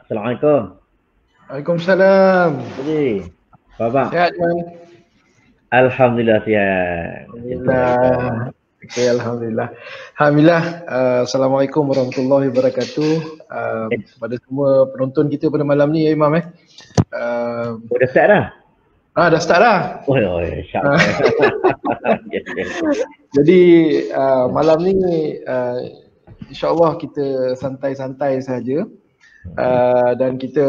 Assalamualaikum. Waalaikumsalam. Jadi, apa abang? Sihat kan? Alhamdulillah sihat. Macam tu lah kita. Alhamdulillah. Okey, alhamdulillah. Alhamdulillah. Assalamualaikum warahmatullahi wabarakatuh. Kepada semua penonton kita pada malam ni ya Imam Uh, Oh, dah start dah? dah start dah. Oh, syak. Uh, Yes. jadi malam ni insya-Allah kita santai-santai saja. Dan kita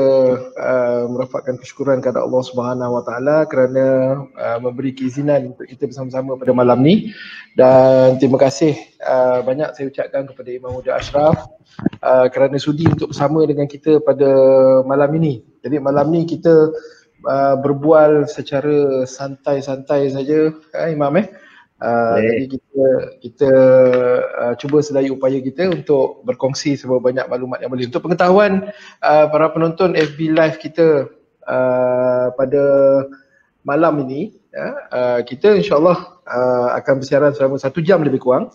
merapatkan kesyukuran kepada Allah Subhanahu Wa Taala kerana memberi keizinan untuk kita bersama-sama pada malam ni, dan terima kasih banyak saya ucapkan kepada Imam Muda Ashraf kerana sudi untuk bersama dengan kita pada malam ini. Jadi malam ni kita berbual secara santai-santai saja, Imam jadi kita cuba sedaya upaya kita untuk berkongsi seberapa banyak maklumat yang boleh. Untuk pengetahuan para penonton FB Live kita pada malam ini, kita insyaAllah akan bersiaran selama 1 jam lebih kurang,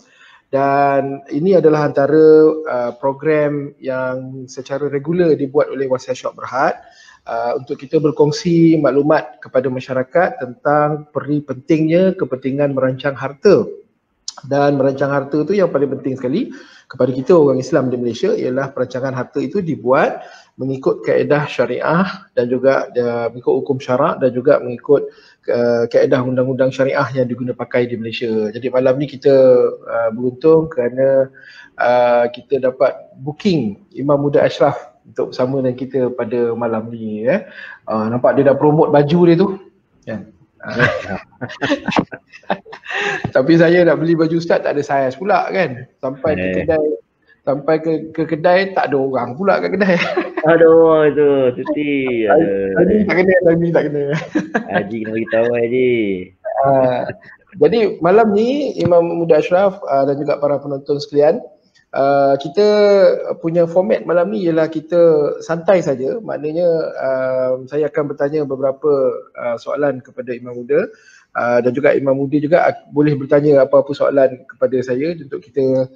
dan ini adalah antara program yang secara regular dibuat oleh Wasiat Syok Berhad untuk kita berkongsi maklumat kepada masyarakat tentang peri pentingnya kepentingan merancang harta. Dan merancang harta tu yang paling penting sekali kepada kita orang Islam di Malaysia ialah perancangan harta itu dibuat mengikut kaedah syariah dan juga mengikut hukum syarak dan juga mengikut kaedah undang-undang syariah yang diguna pakai di Malaysia. Jadi malam ni kita beruntung kerana kita dapat booking Imam Muda Ashraf untuk bersama dengan kita pada malam ni. Nampak dia dah promote baju dia tu kan? Tapi saya nak beli baju ustaz tak ada saiz pula kan. Sampai ke kedai tak ada orang pula kat kedai. Aduh, itu cuti. Haji tak kena. Haji kena beritahu Haji. Jadi malam ni Imam Muda Ashraf dan juga para penonton sekalian, kita punya format malam ni ialah kita santai saja. Maknanya saya akan bertanya beberapa soalan kepada Imam Muda, dan juga Imam Muda juga boleh bertanya apa-apa soalan kepada saya untuk kita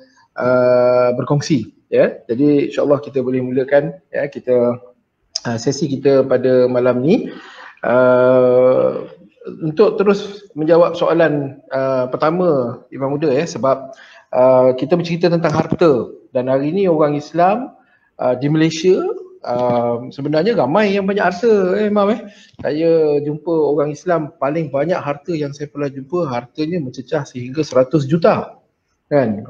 berkongsi. Jadi insyaAllah kita boleh mulakan kita sesi kita pada malam ni. Untuk terus menjawab soalan pertama Imam Muda, sebab kita bercerita tentang harta, dan hari ini orang Islam di Malaysia sebenarnya ramai yang banyak harta, Imam. Saya jumpa orang Islam paling banyak harta yang saya pernah jumpa, hartanya mencecah sehingga 100 juta kan.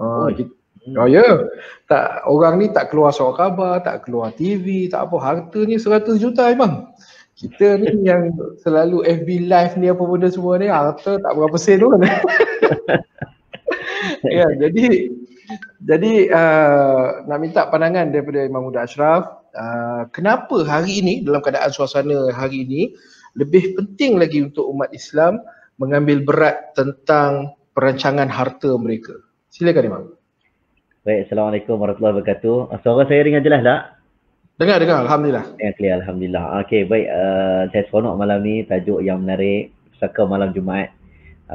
Tak, orang ni tak keluar surat khabar, tak keluar TV, tak apa, hartanya 100 juta Imam. Kita ni yang selalu FB Live ni apa benda semua ni, harta tak berapa sen pun. Ya, jadi nak minta pandangan daripada Imam Muda Ashraf, kenapa hari ini dalam keadaan suasana hari ini lebih penting lagi untuk umat Islam mengambil berat tentang perancangan harta mereka? Silakan Imam. Baik, Assalamualaikum warahmatullahi wabarakatuh. Suara saya dengar jelas tak? Dengar, alhamdulillah. Clear, alhamdulillah. Okey, baik, saya seronok malam ni, tajuk yang menarik, pusaka malam Jumaat.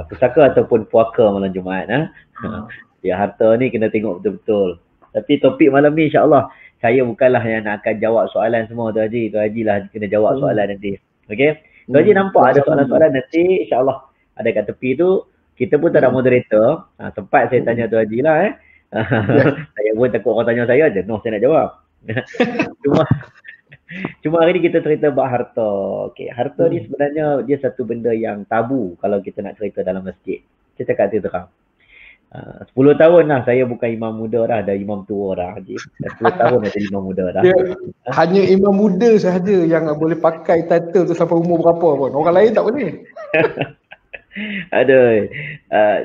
Pusaka ataupun puaka malam Jumaat. Ya, harta ni kena tengok betul-betul. Tapi topik malam ni insya-Allah saya bukanlah yang nak akan jawab soalan semua tu Haji. Tu Haji lah kena jawab soalan nanti. Okey. Tu Haji nampak ada soalan-soalan nanti insya-Allah ada kat tepi tu. Kita pun tak ada moderator. Sempat saya tanya tu Haji lah saya pun takut orang tanya saya je. No, saya nak jawab. Cuma hari ni kita cerita bab harta. Okey, harta ni sebenarnya dia satu benda yang tabu kalau kita nak cerita dalam masjid. Kita cakap terang. 10 tahun lah saya bukan imam muda dah, dah imam tua dah. 10 tahun dah jadi imam muda dah. Hanya imam muda sahaja yang boleh pakai title tu sampai umur berapa pun. Orang lain tak boleh. Aduh.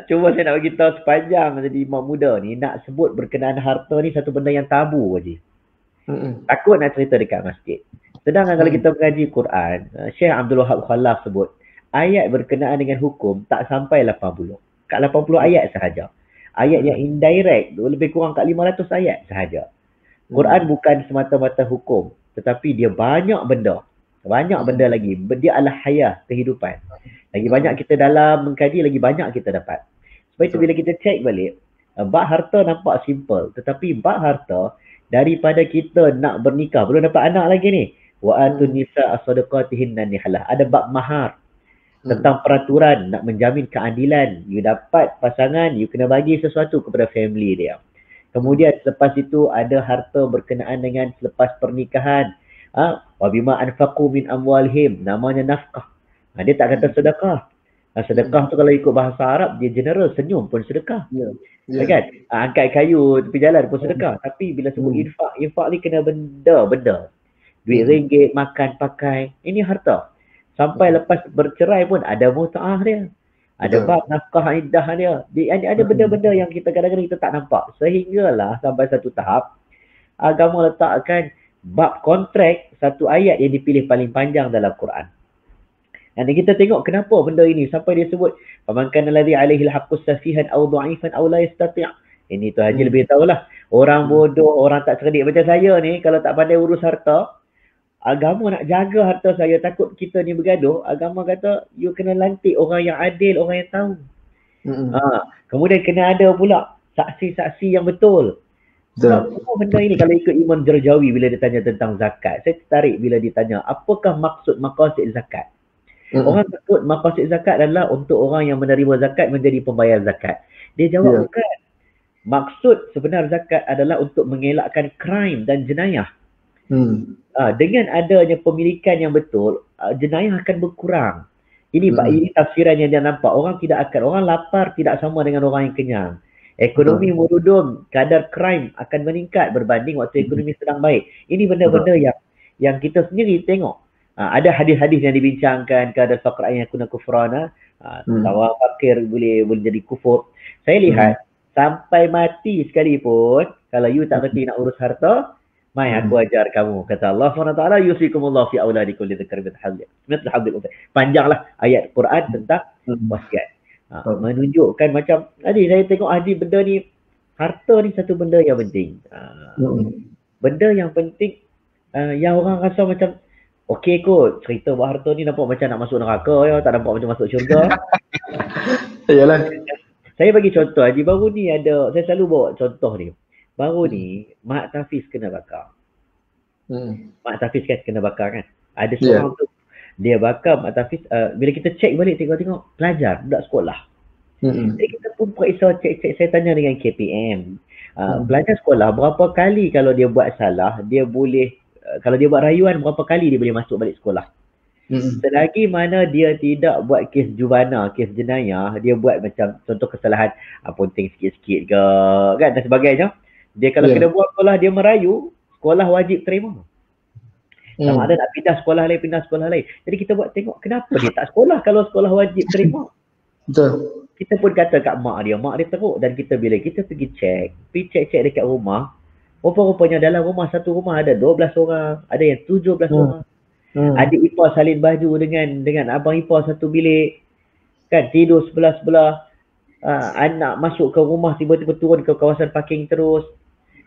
Cuma saya nak bagi tahu sepanjang jadi imam muda ni, nak sebut berkenaan harta ni satu benda yang tabu Haji. Takut nak cerita dekat masjid. Sedangkan kalau kita mengaji Quran, Syekh Abdul Wahab Khalaf sebut ayat berkenaan dengan hukum tak sampai 80. Kat 80 ayat sahaja. Ayat yang indirect tu lebih kurang kat 500 ayat sahaja. Quran bukan semata-mata hukum, tetapi dia banyak benda. Banyak benda lagi. Dia adalah hayah, kehidupan. Lagi banyak kita dalam mengkaji, lagi banyak kita dapat. Sebab itu bila kita cek balik, bab harta nampak simple, tetapi bab harta daripada kita nak bernikah, belum dapat anak lagi ni. Wa atun nisa as-sadaqatihinna nihlah. Ada bab mahar. Tentang peraturan nak menjamin keadilan. You dapat pasangan, you kena bagi sesuatu kepada family dia. Kemudian selepas itu ada harta berkenaan dengan selepas pernikahan. Wa bima anfaqu min amwalihim, namanya nafkah. Dia tak kata sedekah. Sedekah tu kalau ikut bahasa Arab dia general, senyum pun sedekah. Kan? Angkat kayu tepi jalan pun sedekah. Tapi bila sebut infak, infak ni kena benda-benda. Duit ringgit, makan, pakai, ini harta. Sampai lepas bercerai pun ada mut'ah dia. Ada bab nafkah iddah dia. Ada benda-benda yang kita kadang-kadang kita tak nampak. Sehinggalah sampai satu tahap agama letakkan bab kontrak satu ayat yang dipilih paling panjang dalam Quran. Dan kita tengok kenapa benda ini sampai dia sebut faman kana alladhi alaihi alhaqqus safihan aw dha'ifan aw la yastati'. Ini tu Haji lebih tahulah. Orang bodoh, orang tak cerdik macam saya ni kalau tak pandai urus harta, agama nak jaga harta saya, takut kita ni bergaduh, agama kata you kena lantik orang yang adil, orang yang tahu. Kemudian kena ada pula saksi-saksi yang betul. Semua benda ini kalau ikut Imam Jarjawi bila dia tanya tentang zakat, saya tertarik bila dia tanya apakah maksud maqasid zakat. Orang takut maqasid zakat adalah untuk orang yang menerima zakat menjadi pembayar zakat. Dia jawab bukan. Maksud sebenar zakat adalah untuk mengelakkan crime dan jenayah. Dengan adanya pemilikan yang betul, jenayah akan berkurang. Ini tafsiran yang dia nampak. Orang lapar tidak sama dengan orang yang kenyang. Ekonomi merudum, kadar crime akan meningkat berbanding waktu ekonomi sedang baik. Ini benda-benda yang kita sendiri tengok. Ada hadis-hadis yang dibincangkan, kadar faqra yang kuna kufrana, tawa fakir boleh jadi kufur. Saya lihat sampai mati sekalipun, kalau you tak reti nak urus harta, mai aku ajar kamu. Kata Allah SWT, yusikumullah fi auladikum lidzakari mithlu hadhil unsay. Panjanglah ayat Quran tentang wasiat. Menunjukkan macam tadi saya tengok Haji, benda ni, harta ni satu benda yang penting. Benda yang penting yang orang rasa macam okey kot, cerita buat harta ni nampak macam nak masuk neraka ya, tak nampak macam masuk syurga. Yalah. Saya bagi contoh Haji, baru ni ada, saya selalu bawa contoh ni. Baru ni Mak Tafiz kena bakar. Mak Tafiz kan kena bakar kan. Ada seorang tu dia bakar Mak Tafiz, bila kita cek balik tengok-tengok pelajar, budak sekolah. Jadi kita pun periksa cek-cek, saya tanya dengan KPM. Pelajar sekolah berapa kali kalau dia buat salah, dia boleh, kalau dia buat rayuan berapa kali dia boleh masuk balik sekolah. Selagi mana dia tidak buat kes jubana, kes jenayah, dia buat macam contoh kesalahan ponting sikit-sikit ke kan dan sebagainya. Dia kalau kena buat sekolah, dia merayu, sekolah wajib terima. Sama ada nak pindah sekolah lain. Jadi kita buat tengok kenapa dia tak sekolah kalau sekolah wajib terima. Betul. Kita pun kata kat mak dia teruk, dan kita bila kita pergi cek dekat rumah, rupa-rupanya dalam rumah, satu rumah ada 12 orang, ada yang 17 orang. Adik ipar salin baju dengan abang ipar satu bilik. Kan tidur sebelah-sebelah. Anak masuk ke rumah tiba-tiba turun ke kawasan parking terus.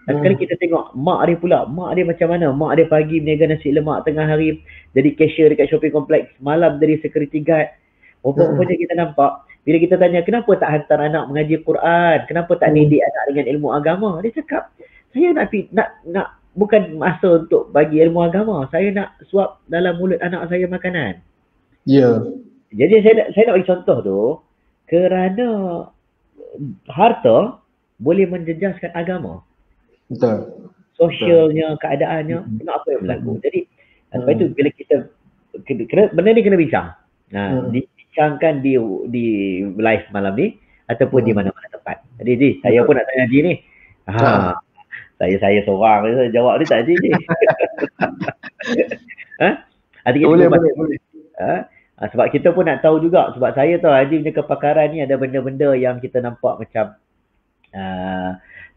Dan sekali kita tengok mak dia pula, mak dia macam mana? Mak dia pagi berniaga nasi lemak, tengah hari jadi cashier dekat shopping complex, malam jadi security guard. Rupa-rupanya kita nampak, bila kita tanya kenapa tak hantar anak mengaji Quran, kenapa tak didik anak dengan ilmu agama, dia cakap saya nak bukan masa untuk bagi ilmu agama, saya nak suap dalam mulut anak saya makanan. Jadi saya nak bagi contoh tu, kerana harta boleh menjejaskan agama. Betul. Sosialnya, keadaannya, tengok apa yang berlaku. Jadi sebab itu bila kita benda ni kena bincang. Dibincangkan di live malam ni ataupun di mana-mana tempat. Jadi saya pun nak tanya Haji ni. Saya seorang saya jawab ni tak Haji ni. Boleh. Sebab kita pun nak tahu juga, sebab saya tahu Haji punya kepakaran ni ada benda-benda yang kita nampak macam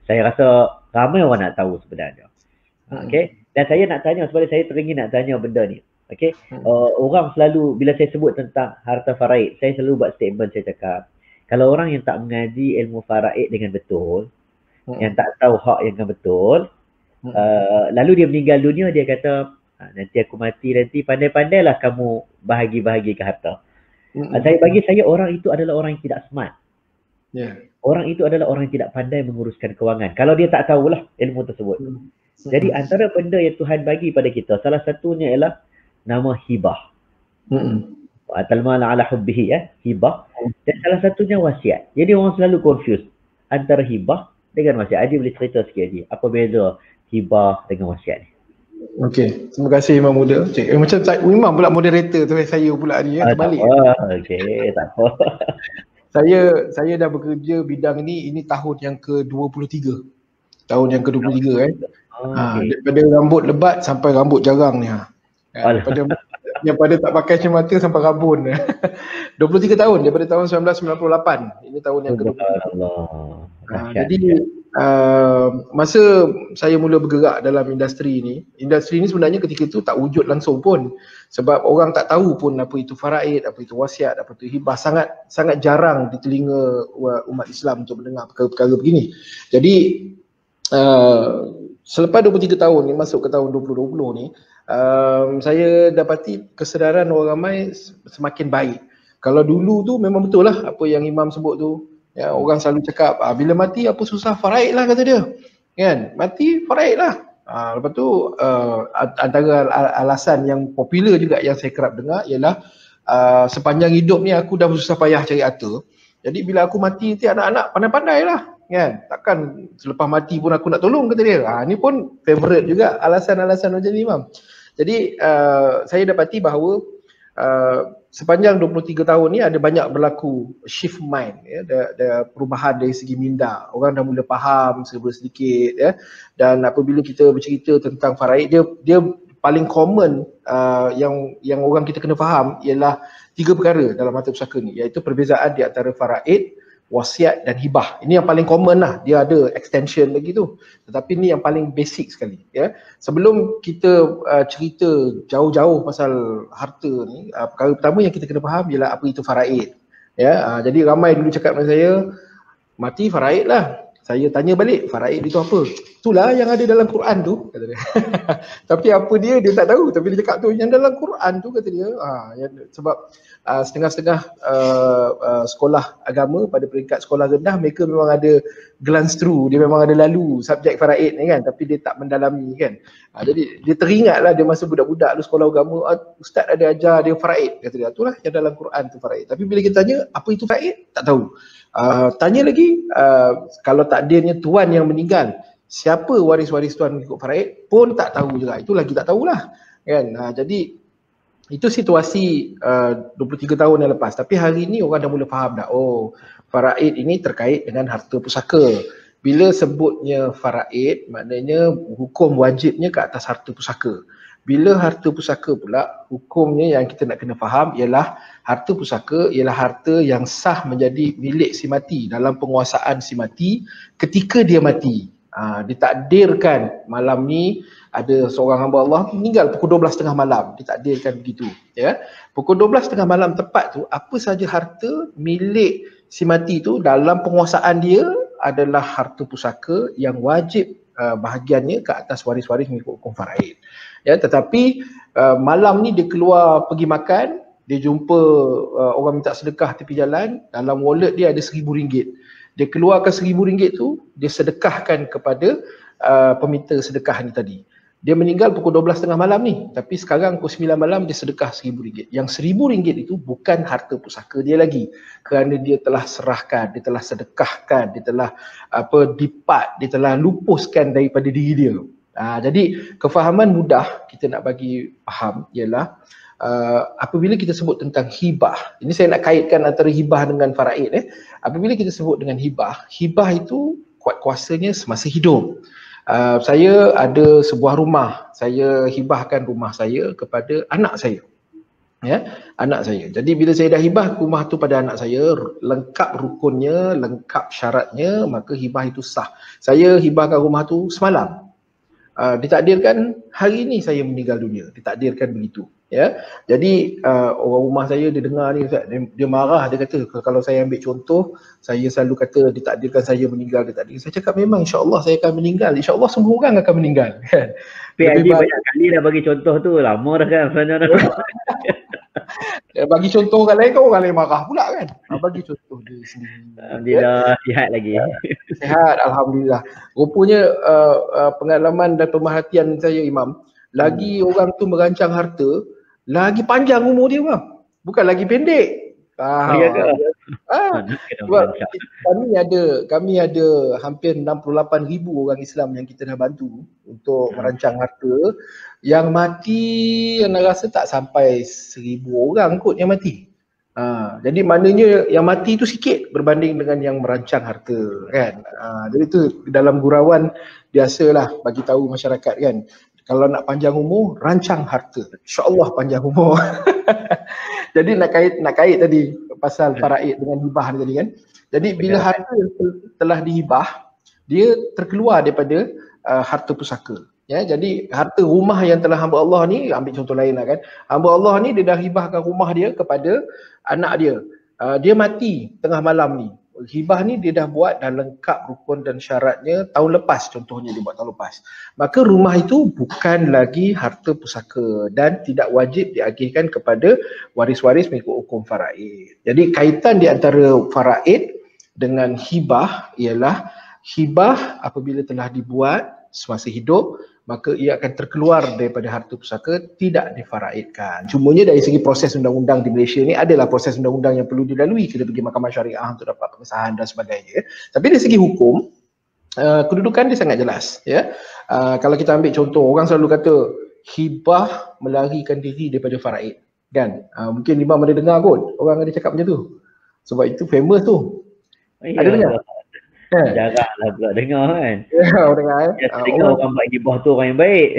saya rasa ramai orang nak tahu sebenarnya. Okay. Dan saya nak tanya, sebab saya teringin nak tanya benda ni. Okay. Orang selalu, bila saya sebut tentang harta faraid, saya selalu buat statement, saya cakap, kalau orang yang tak mengaji ilmu faraid dengan betul, yang tak tahu hak yang dengan betul, lalu dia meninggal dunia, dia kata, nanti aku mati nanti, pandai-pandailah kamu bahagi-bahagi ke harta. Bagi saya orang itu adalah orang yang tidak smart. Orang itu adalah orang yang tidak pandai menguruskan kewangan. Kalau dia tak tahulah ilmu tersebut. Jadi antara benda yang Tuhan bagi pada kita, salah satunya ialah nama hibah. Atal mala ala hubbihi, hibah. Dan salah satunya wasiat. Jadi orang selalu confuse antara hibah dengan wasiat. Adi boleh cerita sikit Adi, apa beza hibah dengan wasiat ni? Okey, terima kasih Imam Muda. Macam Imam pula moderator tu, saya pula ni terbalik. Okey, tak apa. Saya dah bekerja bidang ini tahun yang ke-23. Tahun yang ke-23 daripada rambut lebat sampai rambut jarang ni daripada tak pakai kacamata sampai rabun. 23 tahun daripada tahun 1998. Ini tahun yang ke-23. Jadi masa saya mula bergerak dalam industri ni sebenarnya ketika itu tak wujud langsung pun, sebab orang tak tahu pun apa itu faraid, apa itu wasiat, apa itu hibah. Sangat jarang di telinga umat Islam untuk mendengar perkara-perkara begini. Jadi selepas 23 tahun ni, masuk ke tahun 2020 ni, saya dapati kesedaran orang ramai semakin baik. Kalau dulu tu memang betul lah apa yang Imam sebut tu, ya, orang selalu cakap bila mati apa susah, faraid lah kata dia, kan, mati faraid lah. Lepas tu antara alasan yang popular juga yang saya kerap dengar ialah sepanjang hidup ni aku dah susah payah cari harta, jadi bila aku mati nanti anak-anak pandai-pandai lah, kan, takkan selepas mati pun aku nak tolong kata dia. Ni pun favourite juga alasan-alasan macam ni Imam. Jadi saya dapati bahawa sepanjang 23 tahun ni ada banyak berlaku shift mind, ya, ada perubahan dari segi minda. Orang dah mula faham sedikit, ya. Dan apabila kita bercerita tentang faraid, dia paling common yang orang kita kena faham ialah 3 perkara dalam harta pusaka ni, iaitu perbezaan di antara faraid, wasiat dan hibah. Ini yang paling common lah. Dia ada extension lagi tu, tetapi ni yang paling basic sekali, ya. Sebelum kita cerita jauh-jauh pasal harta ni, perkara pertama yang kita kena faham ialah apa itu faraid, ya. Jadi ramai dulu cakap dengan saya, mati faraid lah. Saya tanya balik, faraid itu apa? Itulah yang ada dalam Quran tu, kata dia. Tapi apa dia tak tahu. Tapi dia cakap tu yang dalam Quran tu, kata dia. Sebab setengah-setengah sekolah agama pada peringkat sekolah rendah, mereka memang ada glance through, dia memang ada lalu subjek faraid ni, kan, tapi dia tak mendalami, kan. Jadi dia teringatlah dia masa budak-budak tu sekolah agama, ustaz ada ajar dia faraid, kata dia. Itulah yang dalam Quran tu faraid. Tapi bila kita tanya apa itu faraid, tak tahu. Tanya lagi, kalau takdirnya tuan yang meninggal, siapa waris-waris tuan mengikut faraid pun tak tahu juga. Itu lagi tak tahulah, kan. Jadi itu situasi 23 tahun yang lepas. Tapi hari ini orang dah mula faham dah, oh, faraid ini terkait dengan harta pusaka. Bila sebutnya faraid, maknanya hukum wajibnya ke atas harta pusaka. Bila harta pusaka pula, hukumnya yang kita nak kena faham ialah harta pusaka ialah harta yang sah menjadi milik si mati, dalam penguasaan si mati ketika dia mati. Ditakdirkan malam ni ada seorang hamba Allah meninggal pukul 12.30 malam, ditakdirkan begitu, ya. Pukul 12.30 malam tepat tu, apa saja harta milik si mati tu dalam penguasaan dia adalah harta pusaka yang wajib bahagiannya ke atas waris-waris mengikut hukum faraid. Ya, tetapi malam ni dia keluar pergi makan, dia jumpa orang minta sedekah tepi jalan, dalam wallet dia ada RM1,000. Dia keluarkan RM1,000 tu, dia sedekahkan kepada peminta sedekah ni tadi. Dia meninggal pukul 12.30 malam ni, tapi sekarang pukul 9 malam dia sedekah RM1,000. Yang RM1,000 itu bukan harta pusaka dia lagi, kerana dia telah serahkan, dia telah sedekahkan, dia telah dipat, dia telah lupuskan daripada diri dia. Jadi kefahaman mudah kita nak bagi faham ialah apabila kita sebut tentang hibah, ini saya nak kaitkan antara hibah dengan faraid. Apabila kita sebut dengan hibah, hibah itu kuat kuasanya semasa hidup. Saya ada sebuah rumah, saya hibahkan rumah saya kepada anak saya, ya, anak saya. Jadi bila saya dah hibah rumah tu pada anak saya, lengkap rukunnya, lengkap syaratnya, maka hibah itu sah. Saya hibahkan rumah tu semalam, ditakdirkan hari ini saya meninggal dunia, ditakdirkan begitu, ya. Jadi orang rumah saya dia dengar ni, dia marah, dia kata kalau saya ambil contoh, saya selalu kata ditakdirkan saya meninggal, ditakdirkan. Saya cakap memang insya-Allah saya akan meninggal, insya-Allah semua orang akan meninggal, kan. Tapi Adi banyak kali dah bagi contoh tu, lama dah kan sebenarnya. Bagi contoh orang lain kan orang lain marah pula kan. Bagi contoh dia sendiri. Alhamdulillah sihat lagi. Sihat, alhamdulillah. Rupanya pengalaman dan pemerhatian saya Imam, lagi orang tu merancang harta, lagi panjang umur dia bang. Bukan lagi pendek. Ya ke? Sebab kami ada hampir 68,000 orang Islam yang kita dah bantu untuk merancang harta. Yang mati yang rasa tak sampai 1,000 orang kot yang mati. Jadi maknanya yang mati tu sikit berbanding dengan yang merancang harta kan. Jadi tu dalam gurauan biasalah bagi tahu masyarakat kan. Kalau nak panjang umur, rancang harta. InsyaAllah panjang umur. Jadi nak kait tadi pasal faraid dengan hibah tadi kan. Jadi bila harta telah dihibah, dia terkeluar daripada harta pusaka. Ya, jadi harta rumah yang telah hamba Allah ni, ambil contoh lain lah kan. Hamba Allah ni dia dah hibahkan rumah dia kepada anak dia. Dia mati tengah malam ni. Hibah ni dia dah buat dah lengkap rukun dan syaratnya tahun lepas, contohnya dia buat tahun lepas. Maka rumah itu bukan lagi harta pusaka dan tidak wajib diagihkan kepada waris-waris mengikut hukum faraid. Jadi kaitan di antara faraid dengan hibah ialah hibah apabila telah dibuat semasa hidup, maka ia akan terkeluar daripada harta pusaka, tidak difaraidkan. Cumanya dari segi proses undang-undang di Malaysia ni adalah proses undang-undang yang perlu dilalui, kena pergi mahkamah syariah untuk dapat pengesahan dan sebagainya. Tapi dari segi hukum, kedudukan dia sangat jelas. Ya. Kalau kita ambil contoh, orang selalu kata hibah melarikan diri daripada faraid. Kan? Mungkin Imam ada dengar kot, orang ada cakap macam tu. Sebab itu famous tu. Ada dengar? Jaranglah pula dengar kan. Orang dengar dengar orang buat hibah tu orang yang baik.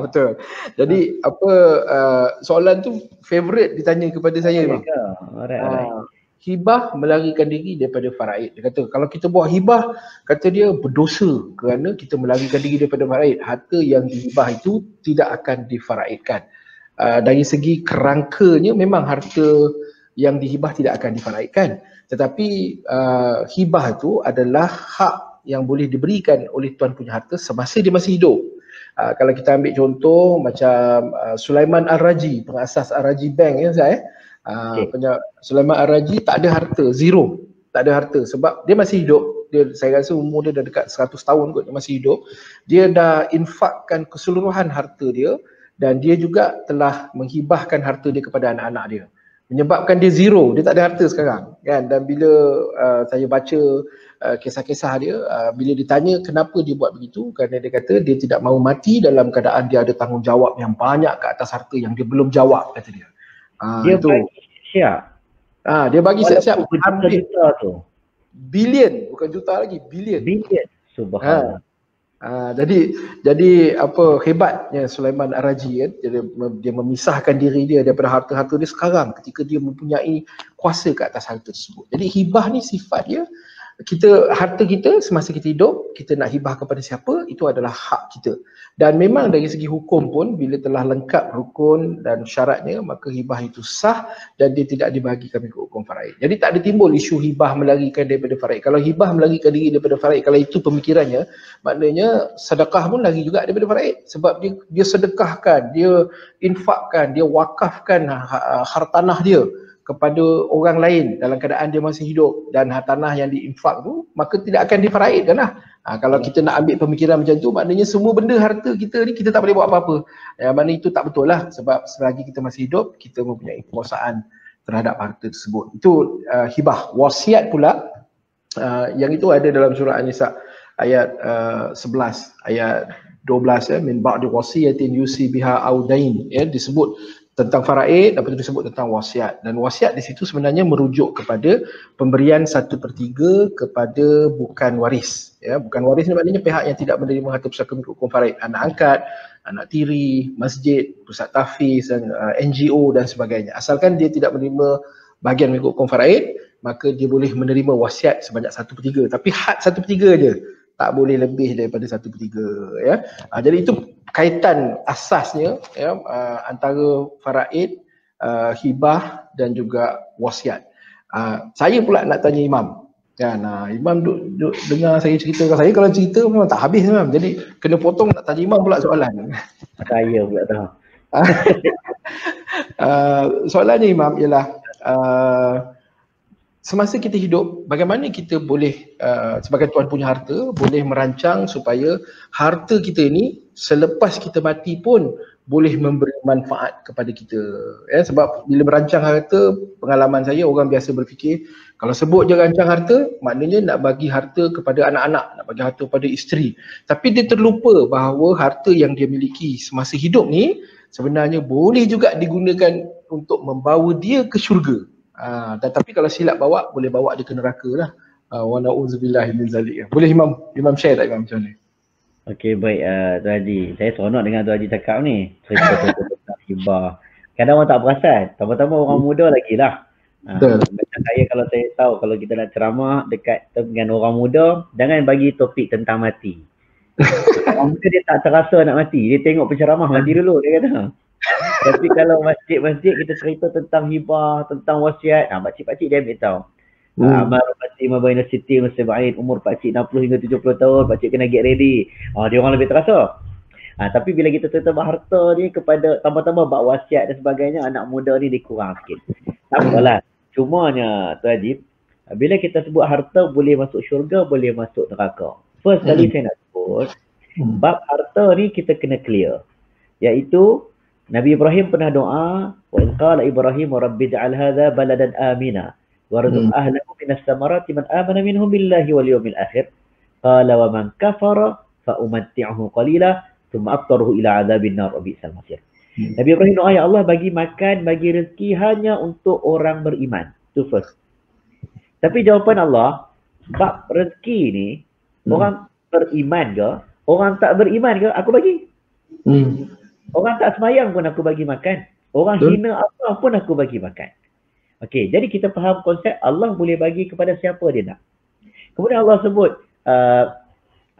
Betul. Jadi soalan tu favorite ditanya kepada saya bang. Hibah melarikan diri daripada faraid. Dia kata kalau kita buat hibah, kata dia berdosa kerana kita melarikan diri daripada faraid. Harta yang dihibah itu tidak akan difaraidkan. Dari segi kerangkanya memang harta yang dihibah tidak akan difaraidkan. Tetapi hibah itu adalah hak yang boleh diberikan oleh tuan punya harta semasa dia masih hidup. Kalau kita ambil contoh macam Sulaiman Ar-Raji, pengasas Ar-Raji Bank ya saya. Sulaiman Ar-Raji tak ada harta, zero. Tak ada harta sebab dia masih hidup. Saya rasa umur dia dah dekat 100 tahun kot, dia masih hidup. Dia dah infakkan keseluruhan harta dia dan dia juga telah menghibahkan harta dia kepada anak-anak dia. Menyebabkan dia zero, dia tak ada harta sekarang kan. Dan bila saya baca kisah-kisah dia, bila ditanya kenapa dia buat begitu, kerana dia kata dia tidak mahu mati dalam keadaan dia ada tanggungjawab yang banyak ke atas harta yang dia belum jawab, kata dia. Dia itu bagi siap. Dia bagi siap-siap juta tu. Bilion, bukan juta lagi, bilion. Subhanallah. Jadi apa hebatnya Sulaiman Ar-Raji kan, dia memisahkan diri dia daripada harta-harta dia sekarang ketika dia mempunyai kuasa ke atas harta tersebut. Jadi hibah ni sifat dia, harta kita semasa kita hidup, kita nak hibah kepada siapa, itu adalah hak kita. Dan memang dari segi hukum pun bila telah lengkap rukun dan syaratnya, maka hibah itu sah dan dia tidak dibahagikan mengikut hukum faraid. Jadi tak ada timbul isu hibah melarikan daripada faraid. Kalau hibah melarikan diri daripada faraid, kalau itu pemikirannya, maknanya sedekah pun lari juga daripada faraid. Sebab dia sedekahkan, dia infakkan, dia wakafkan hartanah dia kepada orang lain dalam keadaan dia masih hidup, dan hartanah yang diinfak tu maka tidak akan difaraidkan lah. Kalau kita nak ambil pemikiran macam tu, maknanya semua benda harta kita ni kita tak boleh buat apa-apa. Maknanya itu tak betul lah, sebab selagi kita masih hidup kita mempunyai kekuasaan terhadap harta tersebut. Itu hibah. Wasiat pula, yang itu ada dalam surah An-Nisa ayat 11, ayat 12 ya, min ba'di wasiyatin yusi biha au dain, ya, disebut tentang faraid, lepas itu disebut tentang wasiat. Dan wasiat di situ sebenarnya merujuk kepada pemberian 1/3 kepada bukan waris. Ya, bukan waris ni maknanya pihak yang tidak menerima harta pusaka mengikut hukum faraid. Anak angkat, anak tiri, masjid, pusat tahfiz dan NGO dan sebagainya. Asalkan dia tidak menerima bahagian mengikut hukum faraid, maka dia boleh menerima wasiat sebanyak 1/3. Tapi had 1/3 je. Tak boleh lebih daripada 1/3 ya. Jadi itu kaitan asasnya ya, antara faraid, hibah dan juga wasiat. Saya pula nak tanya Imam kan, Imam duk dengar saya cerita. Saya kalau cerita memang tak habis Imam, jadi kena potong nak tanya Imam pula soalan. Saya pula tahu. Soalannya Imam ialah semasa kita hidup, bagaimana kita boleh sebagai tuan punya harta boleh merancang supaya harta kita ini selepas kita mati pun boleh memberi manfaat kepada kita. Sebab bila merancang harta, pengalaman saya orang biasa berfikir kalau sebut je rancang harta, maknanya nak bagi harta kepada anak-anak, nak bagi harta kepada isteri. Tapi dia terlupa bahawa harta yang dia miliki semasa hidup ni sebenarnya boleh juga digunakan untuk membawa dia ke syurga. Tetapi kalau silap bawa, boleh bawa dia ke neraka lah. Wa na'udzubillah min zalik. Boleh Imam share tak Imam macam ni? Okey, baik Tuan Haji. Saya seronok dengan Tuan Haji cakap ni. Cerita-cerita tentang hibah. Kadang orang tak perasan. Tambah-tambah orang muda lagi lah. Macam saya kalau saya tahu kalau kita nak ceramah dekat dengan orang muda, jangan bagi topik tentang mati. Orang muda dia tak terasa nak mati. Dia tengok penceramah mati dulu, dia kata. Tapi kalau masjid-masjid kita cerita tentang hibah, tentang wasiat, pakcik-pakcik dia ambil tahu. Amal pakcik mabaina siti mustaba'in, umur pakcik 60 hingga 70 tahun, pakcik kena get ready. Dia orang lebih terasa. Tapi bila kita cerita harta ni kepada tambah-tambah bab wasiat dan sebagainya, anak muda ni dia kurang sikit. Tak apalah. Cumanya Tuan Haji, bila kita sebut harta boleh masuk syurga, boleh masuk neraka. First kali saya nak sebut, bab harta ni kita kena clear. Iaitu Nabi Ibrahim pernah doa, wa in qala Ibrahim rabbi ij'al hadha baladan amina warzuq ahlahu minas samarati man amana minhum billahi wal yawmil akhir qala wa man kafara fa umatti'uhu qalila thumma aftaruhu ila adzabin nar wa bi'sal masir. Nabi Ibrahim doa, ya Allah bagi makan, bagi rezeki hanya untuk orang beriman. Itu first. Tapi jawapan Allah, bab rezeki ni orang beriman ke, orang tak beriman ke, aku bagi. Orang tak semayang pun aku bagi makan. Orang hina apa pun aku bagi makan. Okey, jadi kita faham konsep Allah boleh bagi kepada siapa dia nak. Kemudian Allah sebut,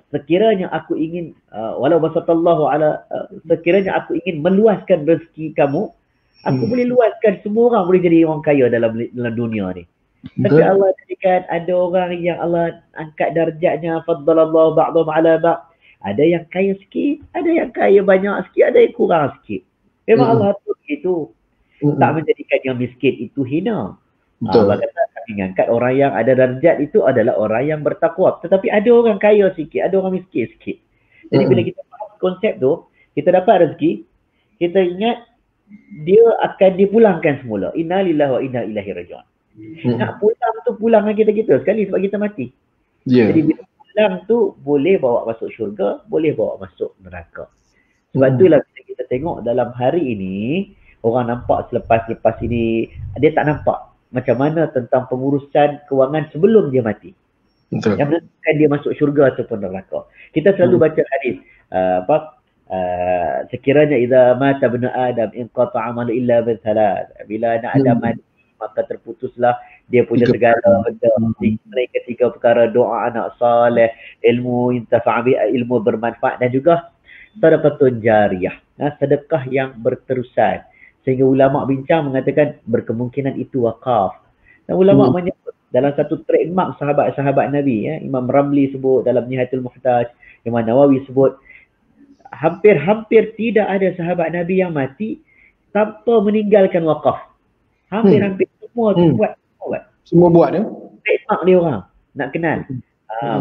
sekiranya aku ingin, walau basatallahu ala, sekiranya aku ingin meluaskan rezeki kamu, aku boleh luaskan, semua orang boleh jadi orang kaya dalam dunia ni. Tapi Allah jadikan ada orang yang Allah angkat darjatnya, faddalallahu ba'dhum ala ba'd. Ada yang kaya sikit, ada yang kaya banyak sikit, ada yang kurang sikit. Memang Allah atur begitu. Tak menjadikan yang miskin itu hina. Allah kata kami angkat orang yang ada darjat itu adalah orang yang bertakwa. Tetapi ada orang kaya sikit, ada orang miskin sikit. Jadi bila kita faham konsep tu, kita dapat rezeki, kita ingat dia akan dipulangkan semula. Inna lillahi wa inna ilaihi raji'un. Nak pulang tu pulang dengan kita sekali sebab kita mati. Jadi bila pulang tu boleh bawa masuk syurga, boleh bawa masuk neraka. Sebab itulah bila kita tengok dalam hari ini, orang nampak selepas ini, dia tak nampak macam mana tentang pengurusan kewangan sebelum dia mati. Yang menentukan dia masuk syurga ataupun neraka. Kita selalu baca hadis, sekiranya idza mata ibnu adam inqata'a amalu illa min thalath. Bila anak Adam mati, maka terputuslah dia punya segala benda. Ketiga perkara, doa anak saleh, ilmu ilmu bermanfaat, dan juga sedekah jariyah, sedekah yang berterusan. Sehingga ulama bincang mengatakan berkemungkinan itu wakaf. Dan ulama menyebut dalam satu trademark sahabat-sahabat Nabi, Imam Ramli sebut dalam Nihayatul Muhtaj, Imam Nawawi sebut, hampir tidak ada sahabat Nabi yang mati tanpa meninggalkan wakaf. Hampir semua buat. Semua buat ya. Trademark dia orang nak kenal.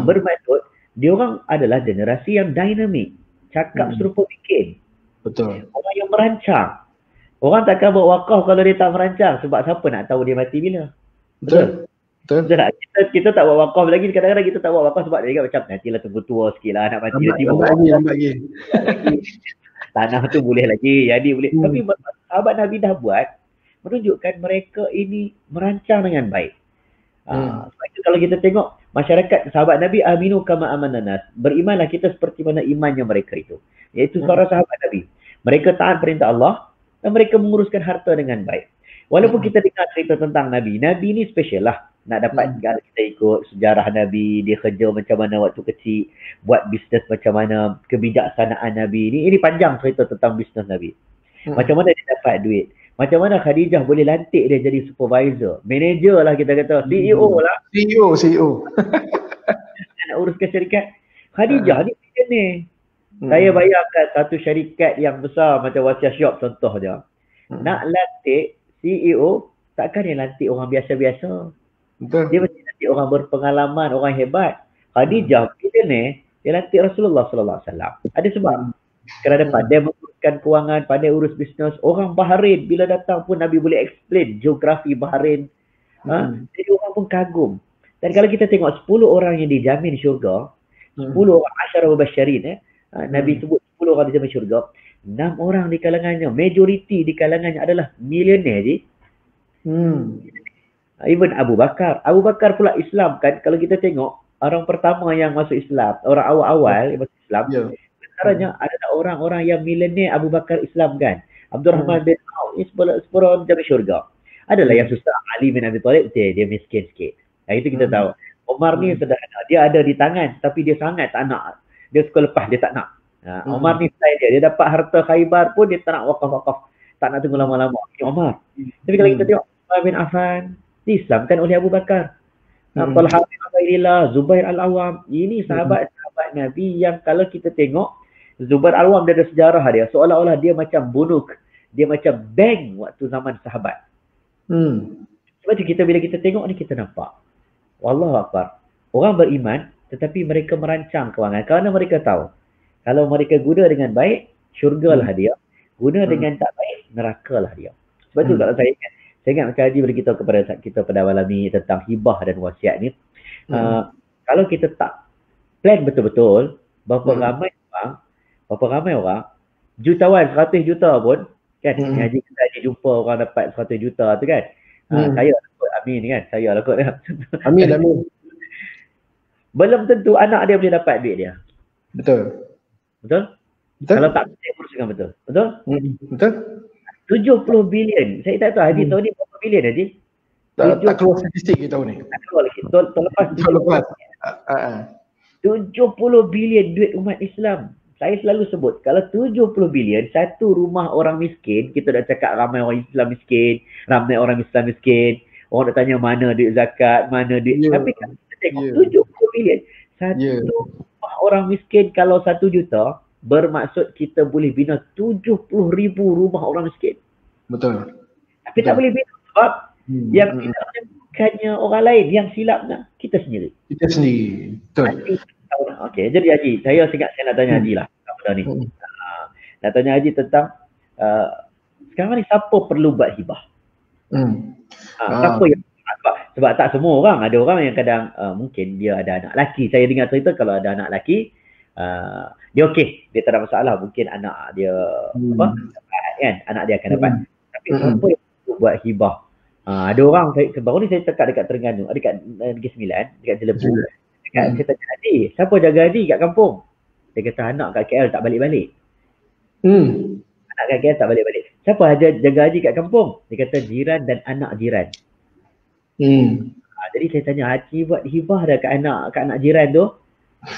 Bermaksud dia orang adalah generasi yang dinamik, cakap serupa bikin. Betul. Orang yang merancang. Orang takkan buat wakaf kalau dia tak merancang, sebab siapa nak tahu dia mati bila. Betul. Kita tak buat wakaf lagi, kadang-kadang kita tak buat wakaf sebab dia macam nantilah tunggu tua sikit lah nak mati. Lambat lagi. Tanah tu boleh lagi, jadi boleh. Tapi sahabat Nabi dah buat, menunjukkan mereka ini merancang dengan baik. Sebab itu kalau kita tengok masyarakat sahabat Nabi, aminu kama amananas, berimanlah kita seperti mana imannya mereka itu. Iaitu para sahabat Nabi. Mereka taat perintah Allah dan mereka menguruskan harta dengan baik. Walaupun kita dengar cerita tentang Nabi ni special lah. Nak dapat kalau kita ikut sejarah Nabi, dia kerja macam mana waktu kecil, buat bisnes macam mana, kebijaksanaan Nabi ni. Ini panjang cerita tentang bisnes Nabi. Macam mana dia dapat duit. Macam mana Khadijah boleh lantik dia jadi supervisor, manager lah kita kata, CEO lah. CEO. Nak uruskan syarikat. Khadijah ni ni. Saya bayangkan satu syarikat yang besar macam Wasiah Shop contoh je. Nak lantik CEO, takkan dia lantik orang biasa-biasa. Betul. Dia mesti lantik orang berpengalaman, orang hebat. Khadijah, billionaire, dia lantik Rasulullah sallallahu alaihi wasallam. Ada sebab. Kerana pandai menguruskan kewangan, pandai urus bisnes. Orang Bahrain, bila datang pun Nabi boleh explain geografi Bahrain. Jadi orang pun kagum. Dan kalau kita tengok 10 orang yang dijamin syurga, 10 orang asyara mubasyirin, Nabi sebut 10 orang dijamin syurga, 6 orang di kalangannya, majoriti di kalangannya adalah millionaire je. Even Abu Bakar. Abu Bakar pula Islam kan, kalau kita tengok orang pertama yang masuk Islam, orang awal-awal yang masuk Islam, antaranya adalah orang-orang yang millionaire. Abu Bakar Islam kan. Abdurrahman bin Auf, ini 10 orang dijamin syurga. Adalah yang susah. Ali bin Abi Thalib, dia miskin sikit. Itu kita tahu. Umar ni sederhana. Dia ada di tangan, tapi dia sangat tak nak. Dia suka lepas, dia tak nak. Umar ni style dia. Dia dapat harta Khaybar pun, dia tak nak wakaf-wakaf. Tak nak tunggu lama-lama. Umar. Tapi kalau kita tengok, Umar bin Affan, diislamkan oleh Abu Bakar. Talha bin Ubaidillah, Zubair Al-Awwam. Ini sahabat-sahabat Nabi yang kalau kita tengok, Zubair Al-Awwam dia ada sejarah dia. Seolah-olah dia macam bunuk. Dia macam bank waktu zaman sahabat. Sebab tu bila kita tengok ni, kita nampak Wallahu Akbar, orang beriman tetapi mereka merancang kewangan kerana mereka tahu kalau mereka guna dengan baik, syurgalah dia. Guna dengan tak baik, nerakalah dia. Sebab tu kalau saya ingat macam Haji beritahu kepada kita pada malam ni tentang hibah dan wasiat ni. Kalau kita tak plan betul-betul, berapa ramai orang jutawan, 100 juta pun kan, Haji jumpa orang dapat 100 juta tu kan. Saya lah kot, amin kan, saya lah kot. Amin. Belum tentu anak dia boleh dapat duit dia. Betul. Kalau tak urus dengan betul. Betul. 70 bilion. Saya tak tahu Haji tahun ni berapa bilion Haji? Tak keluar statistik kita tahun ni. Tak keluar lagi. Tahun lepas. 70 bilion duit umat Islam. Saya selalu sebut, kalau 70 bilion, satu rumah orang miskin, kita dah cakap ramai orang Islam miskin, ramai orang Islam miskin, orang dah tanya mana duit zakat, mana duit. Tapi kalau kita tengok 70 bilion, satu rumah orang miskin kalau 1 juta, bermaksud kita boleh bina 70,000 rumah orang miskin. Betul. Tapi tak boleh bina sebab yang silapnya bukannya orang lain, yang silapnya kita sendiri. Betul. Okey, jadi Haji, saya nak tanya Haji lah benda ni. Nak tanya Haji tentang sekarang ni siapa perlu buat hibah? Siapa yang sebab tak semua orang, ada orang yang kadang mungkin dia ada anak lelaki. Saya dengar cerita kalau ada anak lelaki, dia okey, dia tak ada masalah, mungkin anak dia kan, anak dia akan dapat. Tapi siapa yang perlu buat hibah? Ada orang, baru ni saya cakap dekat Terengganu, dekat Negeri Sembilan, dekat Jelebu. Saya tanya Haji, siapa jaga Haji kat kampung? Dia kata anak kat KL tak balik-balik. Anak kat KL tak balik-balik. Siapa jaga Haji kat kampung? Dia kata jiran dan anak jiran. Jadi saya tanya, Haji buat hibah dah kat anak jiran tu?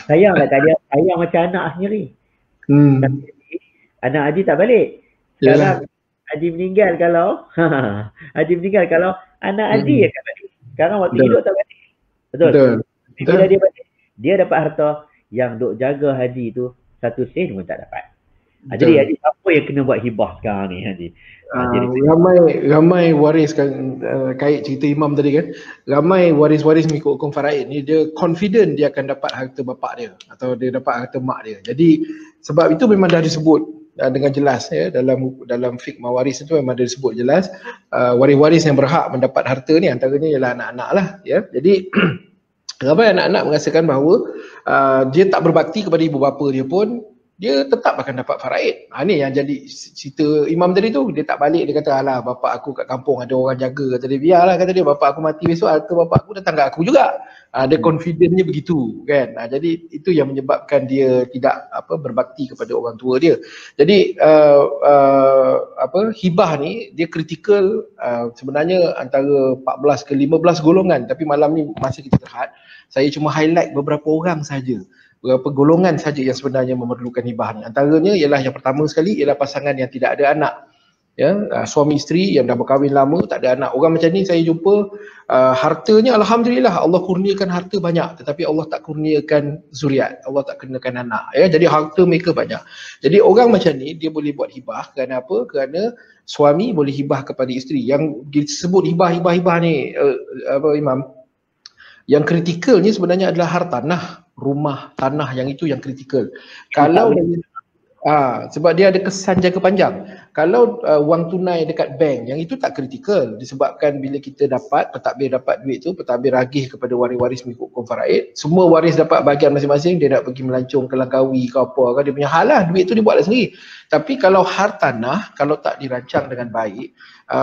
Sayang lah kat dia, sayang macam anak sendiri. Tapi anak Haji tak balik. Sekarang Haji meninggal kalau anak Haji akan balik. Sekarang waktu hidup tak balik. Betul. Bila dia balik, dia dapat harta, yang duk jaga Haji tu 1 sen pun tak dapat. Jadi Haji, siapa yang kena buat hibah sekarang ni Haji? Ramai waris kan, kait cerita Imam tadi kan, ramai waris-waris mengikut hukum faraid ni dia confident dia akan dapat harta bapak dia atau dia dapat harta mak dia. Jadi sebab itu memang dah disebut dengan jelas ya, dalam fiqh mawaris itu memang ada disebut jelas, waris-waris yang berhak mendapat harta ni antaranya ialah anak-anak lah ya. Jadi ramai anak-anak merasakan bahawa dia tak berbakti kepada ibu bapa dia pun, dia tetap akan dapat faraid. Ni yang jadi cerita Imam tadi tu, dia tak balik, dia kata alah bapak aku kat kampung ada orang jaga, kata dia biarlah, kata dia bapak aku mati besok harta bapak aku datang kat aku juga. Dia confidentnya begitu kan. Jadi itu yang menyebabkan dia tidak berbakti kepada orang tua dia. Jadi hibah ni dia kritikal sebenarnya antara 14 ke 15 golongan, tapi malam ni masa kita terhad, saya cuma highlight beberapa orang saja, beberapa golongan saja yang sebenarnya memerlukan hibah ni. Antaranya ialah yang pertama sekali ialah pasangan yang tidak ada anak. suami isteri yang dah berkahwin lama tak ada anak. Orang macam ni saya jumpa hartanya alhamdulillah Allah kurniakan harta banyak, tetapi Allah tak kurniakan zuriat, Allah tak kurniakan anak, jadi harta mereka banyak. Jadi orang macam ni dia boleh buat hibah kerana apa? Kerana suami boleh hibah kepada isteri. Yang disebut hibah ni Imam, yang kritikalnya sebenarnya adalah hartanah, rumah, tanah, yang itu yang kritikal. Kalau sebab dia ada kesan jangka panjang. Kalau wang tunai dekat bank, yang itu tak kritikal, disebabkan bila kita dapat pentadbir dapat duit tu, pentadbir ragih kepada waris-waris mengikut hukum faraid, semua waris dapat bahagian masing-masing, dia nak pergi melancong ke Langkawi ke apa kan, dia punya hal lah, duit tu dia buatlah sendiri. Tapi kalau hartanah, kalau tak dirancang dengan baik,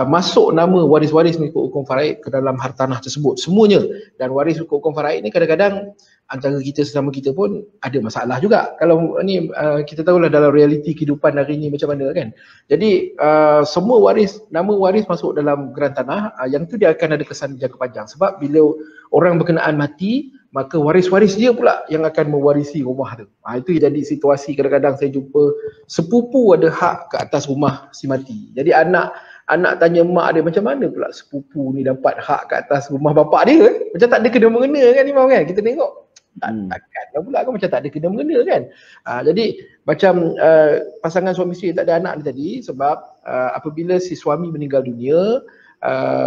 masuk nama waris-waris mengikut hukum faraid ke dalam hartanah tersebut semuanya, dan waris mengikut hukum faraid ni kadang-kadang antara kita sesama kita pun ada masalah juga. Kalau ni kita tahulah dalam realiti kehidupan hari ni macam mana kan. Jadi semua waris, nama waris masuk dalam geran tanah, yang tu dia akan ada kesan jangka panjang. Sebab bila orang berkenaan mati, maka waris-waris dia pula yang akan mewarisi rumah tu. Itu jadi situasi kadang-kadang saya jumpa sepupu ada hak ke atas rumah si mati. Jadi anak tanya mak dia, macam mana pula sepupu ni dapat hak ke atas rumah bapak dia kan? Macam tak ada kena-mengena kan Imam kan? Kita tengok takkan pula kan, macam tak ada kena-mengena kan. Jadi macam pasangan suami isteri tak ada anak ni tadi, sebab apabila si suami meninggal dunia,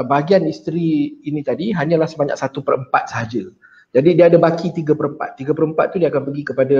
bahagian isteri ini tadi hanyalah sebanyak 1/4 sahaja. Jadi dia ada baki 3/4. 3/4 tu dia akan pergi kepada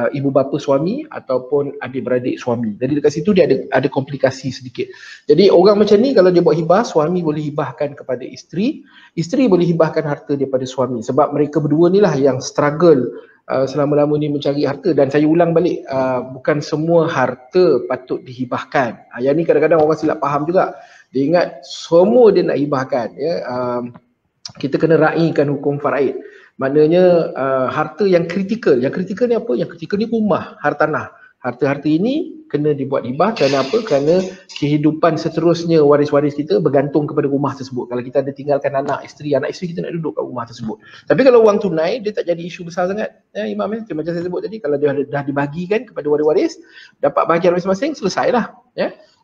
ibu bapa suami ataupun adik-beradik suami. Jadi dekat situ dia ada komplikasi sedikit. Jadi orang macam ni kalau dia buat hibah, suami boleh hibahkan kepada isteri, isteri boleh hibahkan harta daripada suami. Sebab mereka berdua ni lah yang struggle selama-lama ni mencari harta. Dan saya ulang balik, bukan semua harta patut dihibahkan. Yang ni kadang-kadang orang silap faham juga. Dia ingat semua dia nak hibahkan. Kita kena raikan hukum faraid. Maknanya harta yang kritikal. Yang kritikal ni apa? Yang kritikal ni rumah, hartanah. Harta-harta ini kena dibuat hibah kerana apa? Kerana kehidupan seterusnya waris-waris kita bergantung kepada rumah tersebut. Kalau kita ada tinggalkan anak isteri kita nak duduk kat rumah tersebut. Tapi kalau wang tunai, dia tak jadi isu besar sangat. Imam, macam saya sebut tadi, kalau dia dah dibagikan kepada waris-waris, dapat bahagian masing-masing, selesailah.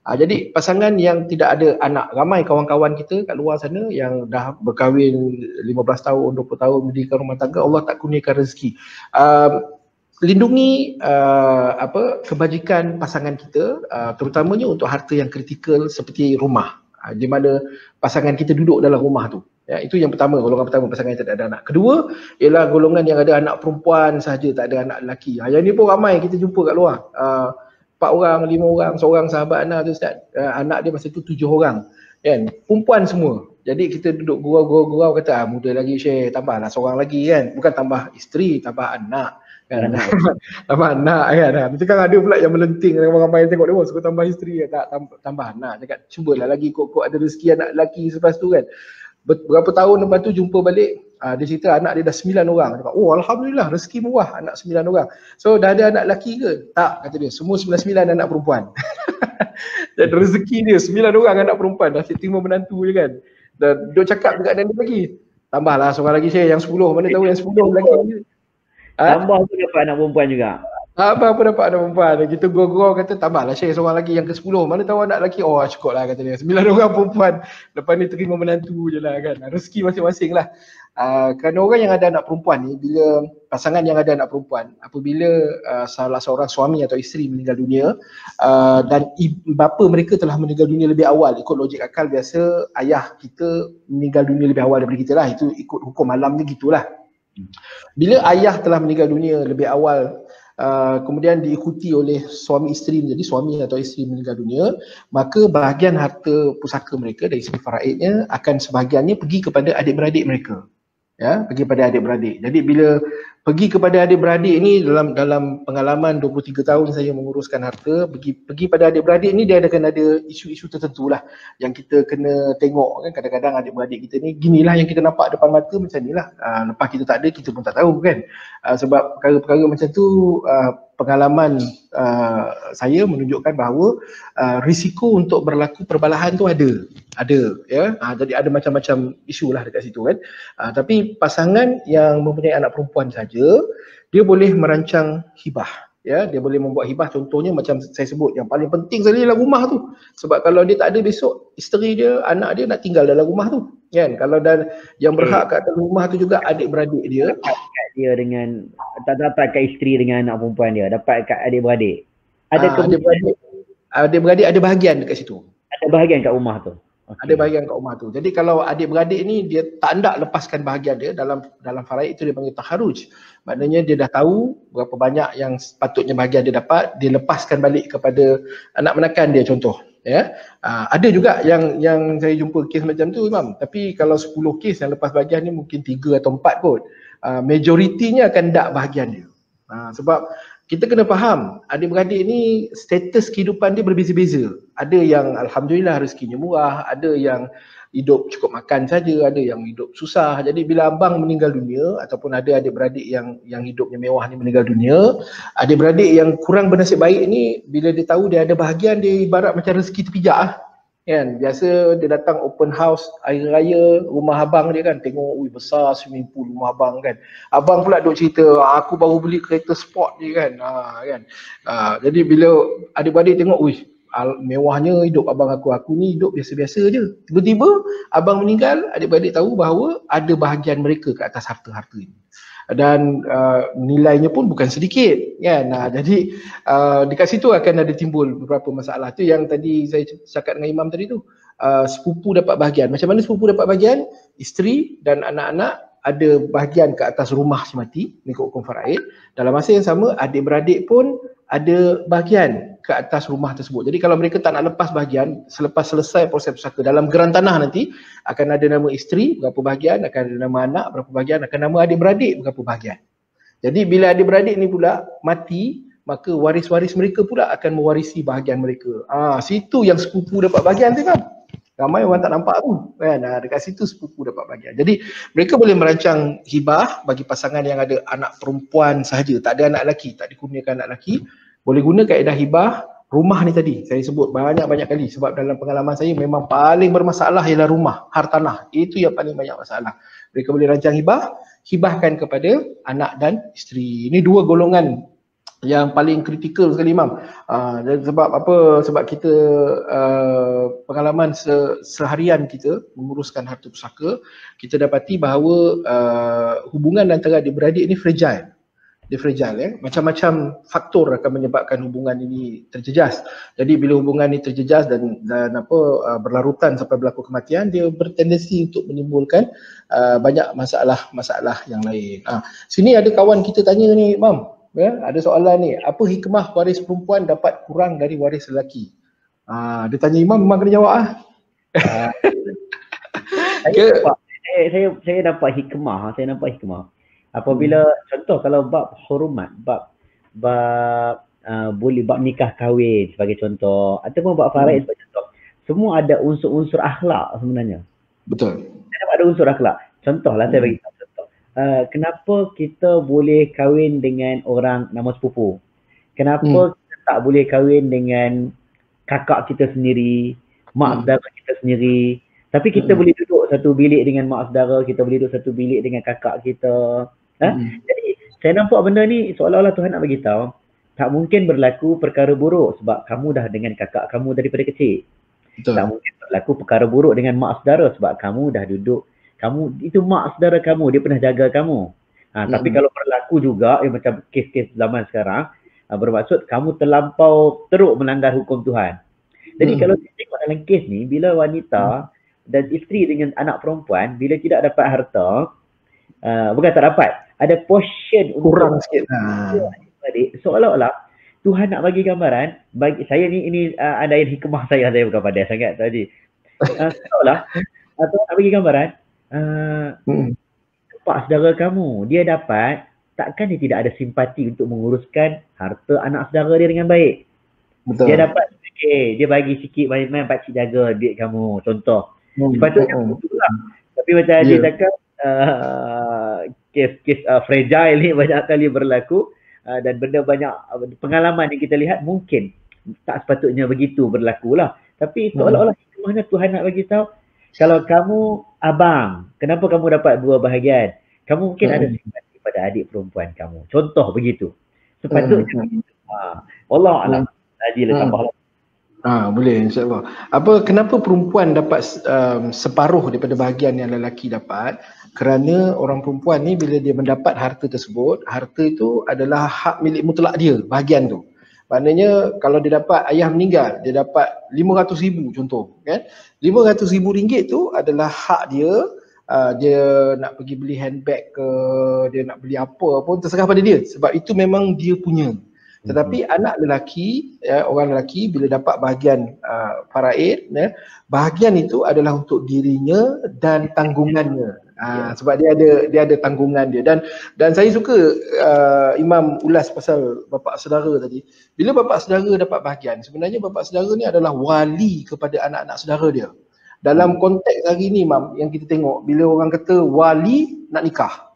Jadi pasangan yang tidak ada anak, ramai kawan-kawan kita kat luar sana yang dah berkahwin 15 tahun, 20 tahun mendirikan rumah tangga, Allah tak kurniakan rezeki. Lindungi kebajikan pasangan kita, terutamanya untuk harta yang kritikal seperti rumah, di mana pasangan kita duduk dalam rumah tu. Itu yang pertama, golongan pertama, pasangan yang tak ada anak. Kedua ialah golongan yang ada anak perempuan sahaja, tak ada anak lelaki. Yang ni pun ramai kita jumpa kat luar. 4 orang, 5 orang, seorang sahabat anak tu Ustaz, anak dia masa tu 7 orang kan, perempuan semua. Jadi kita duduk gurau kata muda lagi Syekh, tambahlah seorang lagi kan, bukan tambah isteri, tambah anak kan. Tambah anak kan. Nanti kan ada pula yang melenting, ramai yang tengok dia suka tambah isteri, tak tambah anak. Cakap cubalah lagi kok ada rezeki anak lelaki selepas tu kan. Berapa tahun lepas tu jumpa balik, dia cerita anak dia dah 9 orang. Dia kata, oh alhamdulillah rezeki murah, anak 9 orang. So dah ada anak lelaki ke? Tak, kata dia, semua 9 anak perempuan. Dan rezeki dia 9 orang anak perempuan, dah terima menantu je kan. Dan duk cakap dekat dia lagi, tambahlah seorang lagi Syekh, yang 10, mana tahu yang 10 lelaki ni. Tambah tu dapat anak perempuan juga. Apa dapat anak perempuan. Kita gurau kata tambahlah Syekh seorang lagi yang ke-10. Mana tahu anak lelaki. Oh cukup lah kata dia. 9 orang perempuan. Lepas ni terima menantu je lah kan. Rezeki masing-masing lah. Kerana orang yang ada anak perempuan ni, bila pasangan yang ada anak perempuan, apabila salah seorang suami atau isteri meninggal dunia, dan bapa mereka telah meninggal dunia lebih awal, ikut logik akal biasa ayah kita meninggal dunia lebih awal daripada kita lah. Itu ikut hukum alam ni gitulah. Bila ayah telah meninggal dunia lebih awal, kemudian diikuti oleh suami isteri, menjadi suami atau isteri meninggal dunia, maka bahagian harta pusaka mereka dari segi faraidnya akan sebahagiannya pergi kepada adik-beradik mereka. Pergi pada adik-beradik. Jadi bila pergi kepada adik-beradik ni, dalam pengalaman 23 tahun saya menguruskan harta, pergi pada adik-beradik ni dia akan ada isu-isu tertentu lah yang kita kena tengok kan. Kadang-kadang adik-beradik kita ni ginilah yang kita nampak depan mata macam ni lah, lepas kita tak ada kita pun tak tahu kan. Sebab perkara-perkara macam tu, pengalaman saya menunjukkan bahawa risiko untuk berlaku perbalahan tu ada ya. Jadi ada macam-macam isu lah dekat situ kan. Tapi pasangan yang mempunyai anak perempuan saja, dia boleh merancang hibah. ya, dia boleh membuat hibah. Contohnya macam saya sebut, yang paling penting sekali adalah rumah tu. Sebab kalau dia tak ada besok, isteri dia, anak dia nak tinggal dalam rumah tu, kan? Kalau dan yang berhak kat dalam rumah tu juga adik-beradik dia. Dapat dia dengan, tak dapat kat isteri dengan anak perempuan dia, dapat kat adik-beradik. Ada adik-beradik ada bahagian dekat situ. Ada bahagian kat rumah tu. Okay. Ada bahagian kat rumah tu. Jadi kalau adik-beradik ni dia tak hendak lepaskan bahagian dia dalam faraid, itu dia panggil taharuj. Maknanya dia dah tahu berapa banyak yang sepatutnya bahagian dia dapat, dia lepaskan balik kepada anak menakan dia, contoh. Ya. Ada juga yang saya jumpa kes macam tu, Imam. Tapi kalau 10 kes yang lepas bahagian ni mungkin 3 atau 4 kot. Majoritinya akan tak bahagian dia. Sebab kita kena faham, adik-beradik ni status kehidupan dia berbeza-beza. Ada yang alhamdulillah rezekinya murah, ada yang hidup cukup makan saja, ada yang hidup susah. Jadi bila abang meninggal dunia ataupun ada adik-beradik yang hidupnya mewah ni meninggal dunia, adik-beradik yang kurang bernasib baik ni bila dia tahu dia ada bahagian, dia ibarat macam rezeki terpijak lah. Kan, biasa dia datang open house hari raya rumah abang dia kan, tengok ui besar swimming pool rumah abang kan. Abang pula duk cerita aku baru beli kereta sport ni kan. Jadi bila adik-beradik tengok ui mewahnya hidup abang aku ni hidup biasa-biasa je. Tiba-tiba abang meninggal, adik-beradik tahu bahawa ada bahagian mereka ke atas harta-harta ini. Dan nilainya pun bukan sedikit kan. Jadi dekat situ akan ada timbul beberapa masalah. Tu yang tadi saya cakap dengan Imam tadi tu, sepupu dapat bahagian. Macam mana sepupu dapat bahagian? Isteri dan anak-anak ada bahagian ke atas rumah si mati mengikut hukum faraid. Dalam masa yang sama adik-beradik pun ada bahagian ke atas rumah tersebut. Jadi kalau mereka tak nak lepas bahagian, selepas selesai proses pusaka dalam geran tanah nanti akan ada nama isteri berapa bahagian, akan ada nama anak berapa bahagian, akan nama adik-beradik berapa bahagian. Jadi bila adik-beradik ni pula mati, maka waris-waris mereka pula akan mewarisi bahagian mereka. Situ yang sepupu dapat bahagian tu kan. Ramai orang tak nampak tu kan. Dekat situ sepupu dapat bahagian. Jadi mereka boleh merancang hibah bagi pasangan yang ada anak perempuan sahaja, tak ada anak lelaki, tak dikurniakan anak lelaki. Boleh guna kaedah hibah rumah ni tadi. Saya sebut banyak-banyak kali sebab dalam pengalaman saya memang paling bermasalah ialah rumah, hartanah. Itu yang paling banyak masalah. Mereka boleh rancang hibah, hibahkan kepada anak dan isteri. Ini dua golongan yang paling kritikal sekali, Imam. Dan sebab apa? Sebab kita pengalaman seharian kita menguruskan harta pusaka, kita dapati bahawa hubungan antara adik-beradik ini fragile. Dia fragile. Macam-macam faktor akan menyebabkan hubungan ini terjejas. Jadi bila hubungan ini terjejas dan berlarutan sampai berlaku kematian, dia bertendensi untuk menimbulkan banyak masalah yang lain. Sini ada kawan kita tanya ni, Imam. Ya, ada soalan ni, apa hikmah waris perempuan dapat kurang dari waris lelaki? Dia tanya Imam, memang kena jawab Saya nampak hikmah, apabila contoh kalau bab hurumat, bab boleh bab nikah kahwin sebagai contoh, ataupun bab faraid sebagai contoh, semua ada unsur-unsur akhlak sebenarnya. Betul. Ada unsur akhlak. Contohlah saya bagi contoh. Kenapa kita boleh kahwin dengan orang nama sepupu? Kenapa kita tak boleh kahwin dengan kakak kita sendiri, mak saudara kita sendiri? Tapi kita boleh duduk satu bilik dengan mak saudara, kita boleh duduk satu bilik dengan kakak kita. Jadi saya nampak benda ni seolah-olah Tuhan nak bagi tahu tak mungkin berlaku perkara buruk sebab kamu dah dengan kakak kamu daripada kecil. Betul. Tak mungkin berlaku perkara buruk dengan mak saudara sebab kamu dah duduk, kamu itu mak saudara kamu, dia pernah jaga kamu. Tapi kalau berlaku juga macam kes-kes zaman sekarang, bermaksud kamu terlampau teruk melanggar hukum Tuhan. Jadi kalau kita tengok dalam kes ni, bila wanita dan isteri dengan anak perempuan, bila tidak dapat harta, bukan tak dapat, ada portion kurang sikit. Seolah-olah Tuhan nak bagi gambaran, bagi saya ni, ini adain hikmah saya bukan pandai sangat tadi. Seolah Tuhan nak bagi gambaran, pak saudara kamu, dia dapat, takkan dia tidak ada simpati untuk menguruskan harta anak saudara dia dengan baik. Betul. Dia dapat, dia bagi sikit main-main pakcik jaga duit kamu, contoh. Sepatutnya lah. Tapi macam dia cakap, kes fragile ni banyak kali berlaku, dan benda banyak pengalaman yang kita lihat mungkin tak sepatutnya begitu berlaku lah. Tapi seolah-olah hikmahnya Tuhan nak bagi tahu, kalau kamu abang, kenapa kamu dapat dua bahagian? Kamu mungkin ada simpati pada adik perempuan kamu. Contoh begitu. Sepatutnya. Wallahu a'lam. Haji tambah. Boleh, insyaAllah. Kenapa perempuan dapat separuh daripada bahagian yang lelaki dapat? Kerana orang perempuan ni bila dia mendapat harta tersebut, harta itu adalah hak milik mutlak dia, bahagian tu. Maknanya kalau dia dapat, ayah meninggal, dia dapat 500,000 contoh, kan? 500,000 ringgit tu adalah hak dia. Dia nak pergi beli handbag ke, dia nak beli apa pun, terserah pada dia. Sebab itu memang dia punya. Tetapi anak lelaki, orang lelaki bila dapat bahagian faraid, bahagian itu adalah untuk dirinya dan tanggungannya. Sebab dia ada tanggungan dia. Dan saya suka Imam ulas pasal bapa saudara tadi. Bila bapa saudara dapat bahagian, sebenarnya bapa saudara ni adalah wali kepada anak-anak saudara dia. Dalam konteks hari ni Imam, yang kita tengok, bila orang kata wali nak nikah,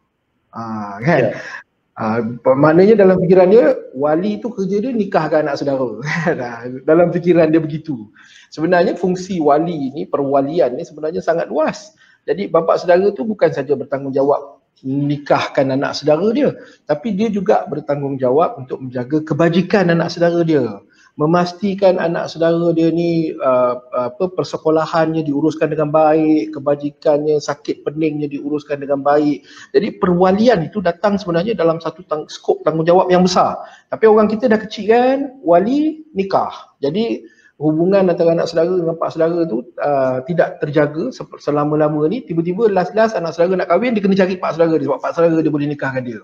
kan? Maknanya dalam fikiran dia, wali tu kerja dia nikahkan anak saudara. Dalam fikiran dia begitu. Sebenarnya fungsi wali ni, perwalian ni sebenarnya sangat luas. Jadi bapa saudara tu bukan saja bertanggungjawab nikahkan anak saudara dia, tapi dia juga bertanggungjawab untuk menjaga kebajikan anak saudara dia. Memastikan anak saudara dia ni persekolahannya diuruskan dengan baik, kebajikannya, sakit peningnya diuruskan dengan baik. Jadi perwalian itu datang sebenarnya dalam satu skop tanggungjawab yang besar. Tapi orang kita dah kecil kan, wali nikah. Jadi hubungan antara anak saudara dengan pak saudara tu tidak terjaga selama-lama ni. Tiba-tiba last-last anak saudara nak kahwin, dia kena cari pak saudara dia sebab pak saudara dia boleh nikahkan dia.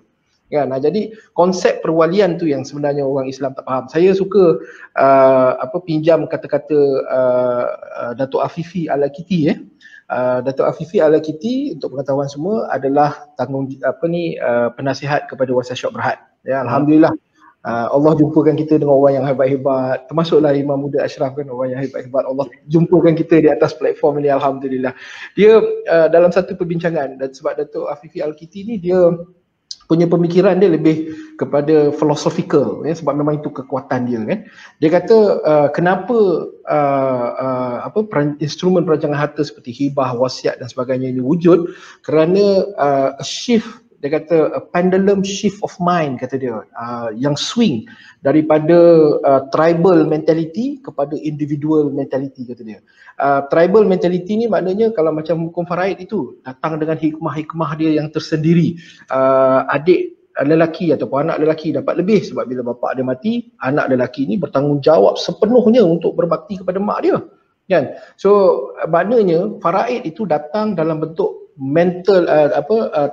Kan? Jadi konsep perwalian tu yang sebenarnya orang Islam tak faham. Saya suka pinjam kata-kata Datuk Afifi Al-Akiti. Datuk Afifi Al-Akiti untuk pengetahuan semua adalah penasihat kepada Wasiat Syok Berhad. Alhamdulillah. Allah jumpakan kita dengan orang yang hebat-hebat, termasuklah Imam Muda Ashraf kan, orang yang hebat-hebat. Allah jumpakan kita di atas platform ini, alhamdulillah. Dia dalam satu perbincangan, dan sebab Datuk Afifi Al-Akiti ni dia punya pemikiran dia lebih kepada philosophical, sebab memang itu kekuatan dia kan. Dia kata kenapa instrumen perancangan harta seperti hibah, wasiat dan sebagainya ini wujud, kerana a shift. Dia kata a pendulum shift of mind, kata dia, yang swing daripada tribal mentality kepada individual mentality, kata dia. Tribal mentality ni maknanya kalau macam hukum faraid itu datang dengan hikmah-hikmah dia yang tersendiri. Adik lelaki ataupun anak lelaki dapat lebih sebab bila bapa dia mati, anak lelaki ni bertanggungjawab sepenuhnya untuk berbakti kepada mak dia. Kan? So maknanya faraid itu datang dalam bentuk mental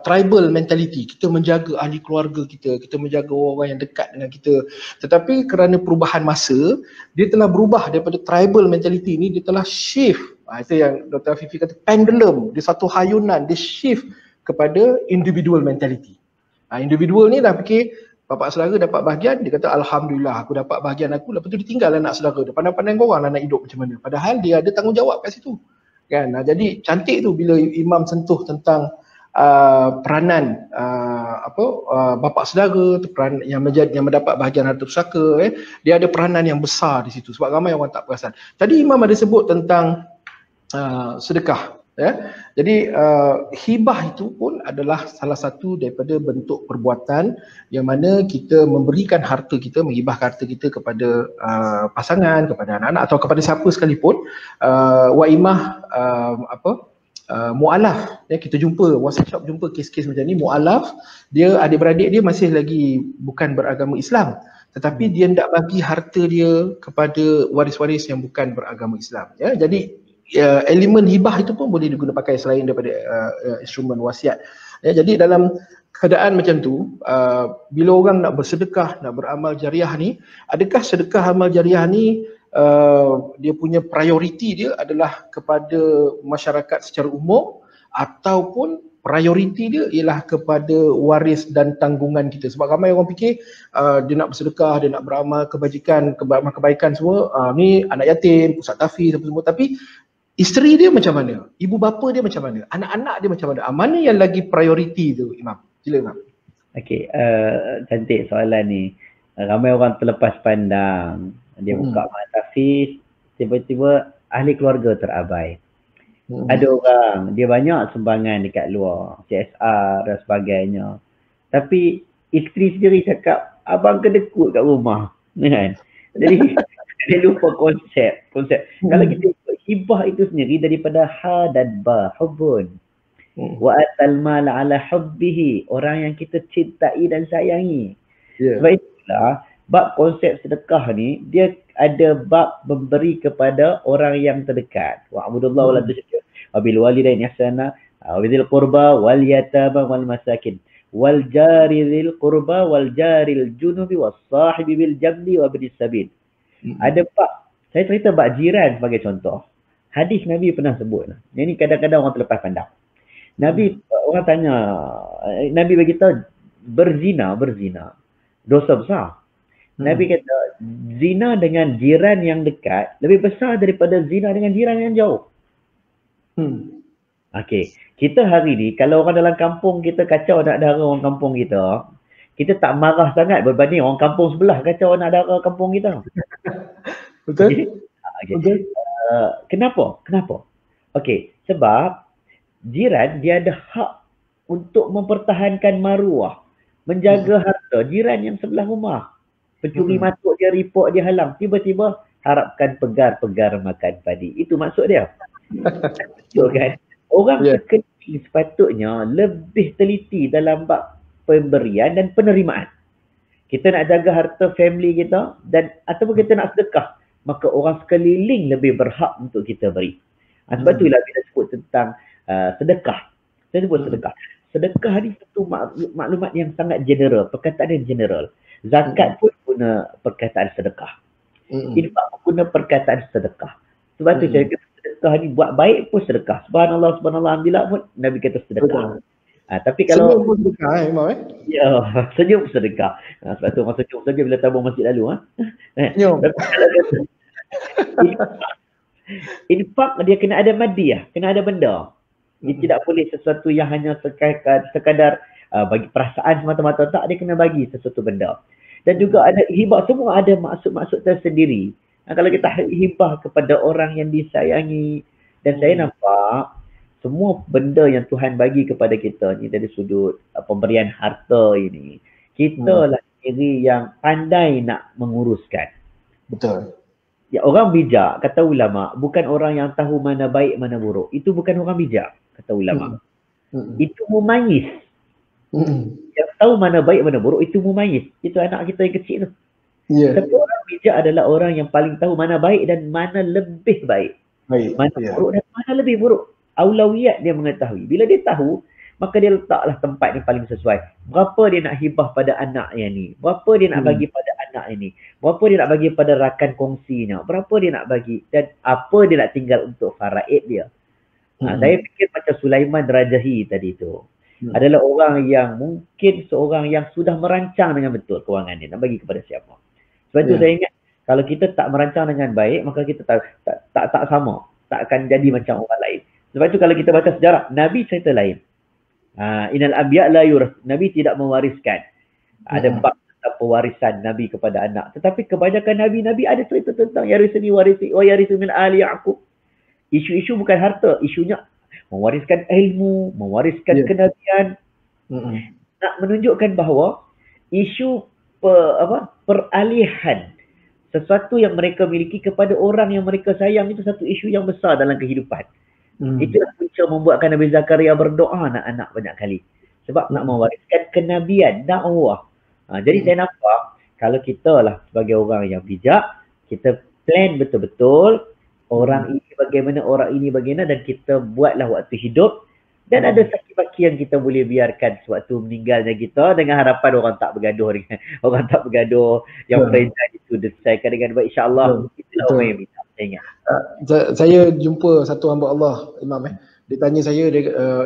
tribal mentality. Kita menjaga ahli keluarga kita, kita menjaga orang yang dekat dengan kita. Tetapi kerana perubahan masa, dia telah berubah daripada tribal mentality ni, dia telah shift. Itu yang Dr. Afifi kata pendulum, dia satu hayunan, dia shift kepada individual mentality. Individual ni dah fikir bapa saudara dapat bahagian, dia kata alhamdulillah aku dapat bahagian aku, lepas tu ditinggal anak saudara dia. Pandang-pandang korang nak hidup macam mana. Padahal dia ada tanggungjawab kat situ. Kan? Jadi cantik tu bila Imam sentuh tentang peranan bapa saudara, peran yang mendapat bahagian harta pusaka, dia ada peranan yang besar di situ sebab ramai orang tak perasan. Tadi Imam ada sebut tentang sedekah. Jadi hibah itu pun adalah salah satu daripada bentuk perbuatan yang mana kita memberikan harta kita, menghibahkan harta kita kepada pasangan, kepada anak-anak atau kepada siapa sekalipun. Waimah mu'alaf, kita jumpa, Wasiat Syok jumpa kes-kes macam ni. Mu'alaf, dia adik-beradik dia masih lagi bukan beragama Islam, tetapi dia hendak bagi harta dia kepada waris-waris yang bukan beragama Islam. Jadi elemen hibah itu pun boleh digunakan pakai selain daripada instrumen wasiat. Jadi dalam keadaan macam tu, bila orang nak bersedekah, nak beramal jariah ni, adakah sedekah amal jariah ni dia punya prioriti dia adalah kepada masyarakat secara umum, ataupun prioriti dia ialah kepada waris dan tanggungan kita? Sebab ramai orang fikir dia nak bersedekah, dia nak beramal kebajikan, kebaikan semua, ni anak yatim, pusat tahfiz semua, tapi isteri dia macam mana? Ibu bapa dia macam mana? Anak-anak dia macam mana? Mana yang lagi prioriti tu, Imam? Sila, Imam. Okey, cantik soalan ni. Ramai orang terlepas pandang. Dia buka tahfiz, tiba-tiba ahli keluarga terabai. Ada orang, dia banyak sumbangan dekat luar, CSR dan sebagainya. Tapi isteri sendiri cakap, abang kedekut kat rumah, kan? Jadi dia lupa konsep. Kalau kita ikut hibah itu sendiri daripada ha dan ba, hubbun. Wa atal mal ala hubbihi, orang yang kita cintai dan sayangi. Sebab itulah bab konsep sedekah ni dia ada bab memberi kepada orang yang terdekat. Wa'budullah wa la tusyriku wa bil walidaini ihsana wa bidzil qurba wal yatama wal masakin wal jari dzil qurba wal jaril junubi was sahibi bil jambi wa ibnis sabil. Ada bab, saya cerita bab jiran sebagai contoh. Hadis Nabi pernah sebut. Yang ni kadang-kadang orang terlepas pandang. Nabi, orang tanya, Nabi beritahu berzina dosa besar. Nabi kata zina dengan jiran yang dekat lebih besar daripada zina dengan jiran yang jauh. Okey, kita hari ni kalau orang dalam kampung kita kacau nak dara orang kampung kita, kita tak marah sangat berbanding orang kampung sebelah kacau nak dara kampung kita. Betul? Okay. Kenapa? Okey, sebab jiran dia ada hak untuk mempertahankan maruah, menjaga harta jiran yang sebelah rumah. Pencuri masuk dia report, dia halang, tiba-tiba harapkan pegar makan padi. Itu maksud dia. Betul kan? Orang sekening sepatutnya lebih teliti dalam bab pemberian dan penerimaan. Kita nak jaga harta family kita dan ataupun kita nak sedekah, maka orang sekeliling lebih berhak untuk kita beri. Sebab itulah bila sebut tentang sedekah. Saya sebut sedekah. Sedekah ni satu maklumat yang sangat general, perkataan yang general. Zakat pun guna perkataan sedekah. Infak pun guna perkataan sedekah. Sebab tu saya kata sedekah ni buat baik pun sedekah. Subhanallah, alhamdulillah pun Nabi kata sedekah. Tapi kalau senyum pun sedekah Imam Ya, senyum sedekah. Sebab tu orang senyum saja bila tabung masjid lalu Senyum. Infak dia kena ada madiyah, kena ada benda. Dia tidak boleh sesuatu yang hanya sekadar bagi perasaan semata-mata, tak, dia kena bagi sesuatu benda. Dan juga ada hibah, semua ada maksud-maksud tersendiri. Kalau kita hibah kepada orang yang disayangi, dan saya nampak semua benda yang Tuhan bagi kepada kita ni dari sudut pemberian harta ini, kita lah sendiri yang pandai nak menguruskan. Betul. Ya, orang bijak, kata ulama, bukan orang yang tahu mana baik mana buruk. Itu bukan orang bijak, kata ulama. Itu mumayyiz. Yang tahu mana baik mana buruk itu mumayyiz. Itu anak kita yang kecil tu. Tapi orang bijak adalah orang yang paling tahu mana baik dan mana lebih baik. Mana buruk dan mana lebih buruk. Aulawiyat dia mengetahui. Bila dia tahu, maka dia letaklah tempat yang paling sesuai. Berapa dia nak hibah pada anaknya ni? Berapa dia nak bagi pada anak ini? Berapa dia nak bagi pada rakan kongsinya? Berapa dia nak bagi? Dan apa dia nak tinggal untuk faraid dia? Saya fikir macam Sulaiman Rajahi tadi tu. Adalah orang yang mungkin seorang yang sudah merancang dengan betul kewangan dia. Nak bagi kepada siapa? Sebab tu saya ingat, kalau kita tak merancang dengan baik, maka kita tak sama. Tak akan jadi macam orang lain. Sebab tu kalau kita baca sejarah, Nabi cerita lain. Innal anbiya la yurath. Nabi tidak mewariskan. Ada bab tentang pewarisan Nabi kepada anak. Tetapi kebanyakan Nabi ada cerita tentang yarisuni warisi wa yarisu min ali Yaqub. Isu-isu bukan harta, isunya mewariskan ilmu, mewariskan kenabian. Nak menunjukkan bahawa isu peralihan sesuatu yang mereka miliki kepada orang yang mereka sayang itu satu isu yang besar dalam kehidupan. Itulah punca membuatkan Nabi Zakaria berdoa nak anak banyak kali. Sebab nak mewariskan kenabian, dakwah. Jadi saya nampak kalau kita lah sebagai orang yang bijak, kita plan betul-betul orang ini bagaimana, orang ini bagaimana, dan kita buatlah waktu hidup. Dan ada saki-baki yang kita boleh biarkan sewaktu meninggalnya kita dengan harapan orang tak bergaduh yang perintah itu diselesaikan dengan baik, insya-Allah. Itulah orang yang bijak. Saya jumpa satu hamba Allah, Imam dia tanya saya,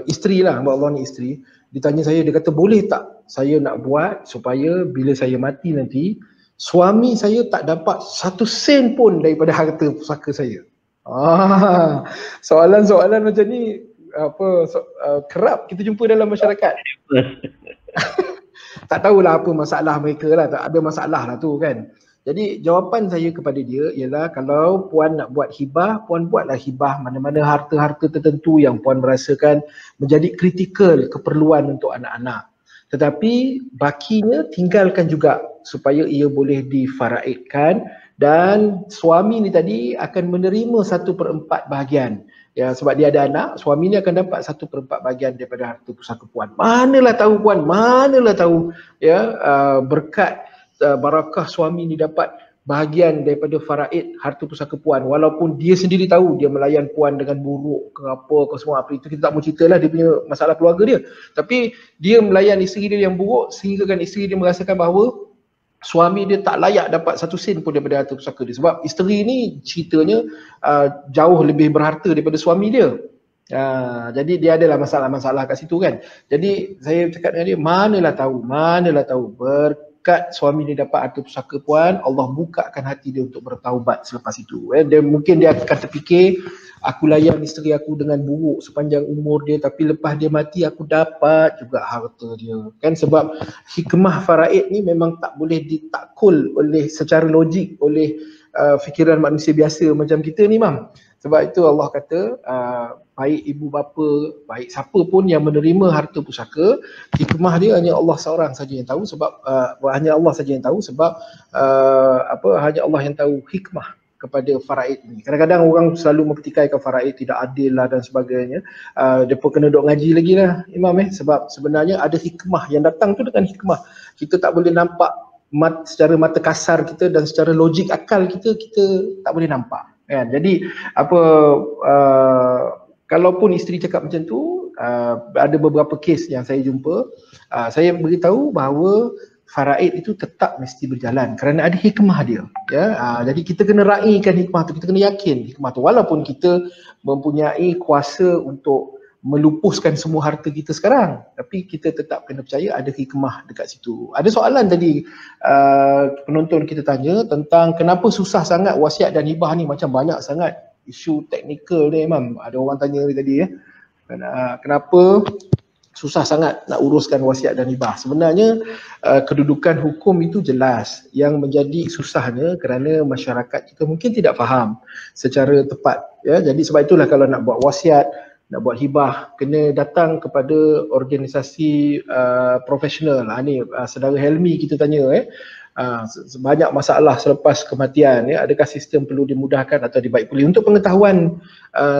isteri lah, hamba Allah ni isteri, dia tanya saya, dia kata boleh tak saya nak buat supaya bila saya mati nanti suami saya tak dapat 1 sen pun daripada harta pusaka saya. Soalan-soalan macam ni kerap kita jumpa dalam masyarakat. Tak tahulah apa masalah mereka lah, tak ada masalah lah tu kan. Jadi jawapan saya kepada dia ialah, kalau puan nak buat hibah, puan buatlah hibah mana-mana harta-harta tertentu yang puan merasakan menjadi kritikal keperluan untuk anak-anak. Tetapi bakinya tinggalkan juga supaya ia boleh difaraidkan, dan suami ni tadi akan menerima 1/4 bahagian. Ya, sebab dia ada anak, suami ni akan dapat 1/4 bahagian daripada harta pusaka puan. Manalah tahu puan, manalah tahu ya, berkat barakah suami ni dapat bahagian daripada faraid harta pusaka puan, walaupun dia sendiri tahu dia melayan puan dengan buruk ke apa ke semua, apa itu kita tak mau ceritalah dia punya masalah keluarga dia, tapi dia melayan isteri dia yang buruk sehingga kan isteri dia merasakan bahawa suami dia tak layak dapat 1 sen pun daripada harta pusaka dia, sebab isteri ni ceritanya jauh lebih berharta daripada suami dia. Jadi dia adalah masalah-masalah kat situ kan. Jadi saya cakap dengan dia, manalah tahu berkat suami dia dapat harta pusaka puan, Allah bukakan hati dia untuk bertaubat selepas itu. Mungkin dia akan terfikir, aku layan isteri aku dengan buruk sepanjang umur dia, tapi lepas dia mati aku dapat juga harta dia kan. Sebab hikmah faraid ni memang tak boleh ditakul oleh secara logik oleh fikiran manusia biasa macam kita ni, Mam. Sebab itu Allah kata baik ibu bapa, baik siapa pun yang menerima harta pusaka, hikmah dia hanya Allah seorang saja yang tahu, sebab hanya Allah saja yang tahu, sebab hanya Allah yang tahu hikmah kepada faraid ni. Kadang-kadang orang selalu mempertikaikan faraid tidak adil lah dan sebagainya. Depa kena duk ngaji lagi lah, Imam, sebab sebenarnya ada hikmah yang datang tu dengan hikmah. Kita tak boleh nampak secara mata kasar kita dan secara logik akal kita tak boleh nampak kan. Jadi kalaupun isteri cakap macam tu, ada beberapa kes yang saya jumpa, saya beritahu bahawa faraid itu tetap mesti berjalan kerana ada hikmah dia ya. Jadi kita kena raikan hikmah tu, kita kena yakin hikmah tu, walaupun kita mempunyai kuasa untuk melupuskan semua harta kita sekarang, tapi kita tetap kena percaya ada hikmah dekat situ. Ada soalan tadi penonton kita tanya tentang kenapa susah sangat wasiat dan hibah ni, macam banyak sangat isu teknikal ni, Imam. Ada orang tanya tadi ya, kenapa susah sangat nak uruskan wasiat dan hibah. Sebenarnya kedudukan hukum itu jelas, yang menjadi susahnya kerana masyarakat kita mungkin tidak faham secara tepat ya. Jadi sebab itulah kalau nak buat wasiat, nak buat hibah, kena datang kepada organisasi profesional. Ni saudara Helmi kita tanya banyak masalah selepas kematian ya, adakah sistem perlu dimudahkan atau dibaik pulih. Untuk pengetahuan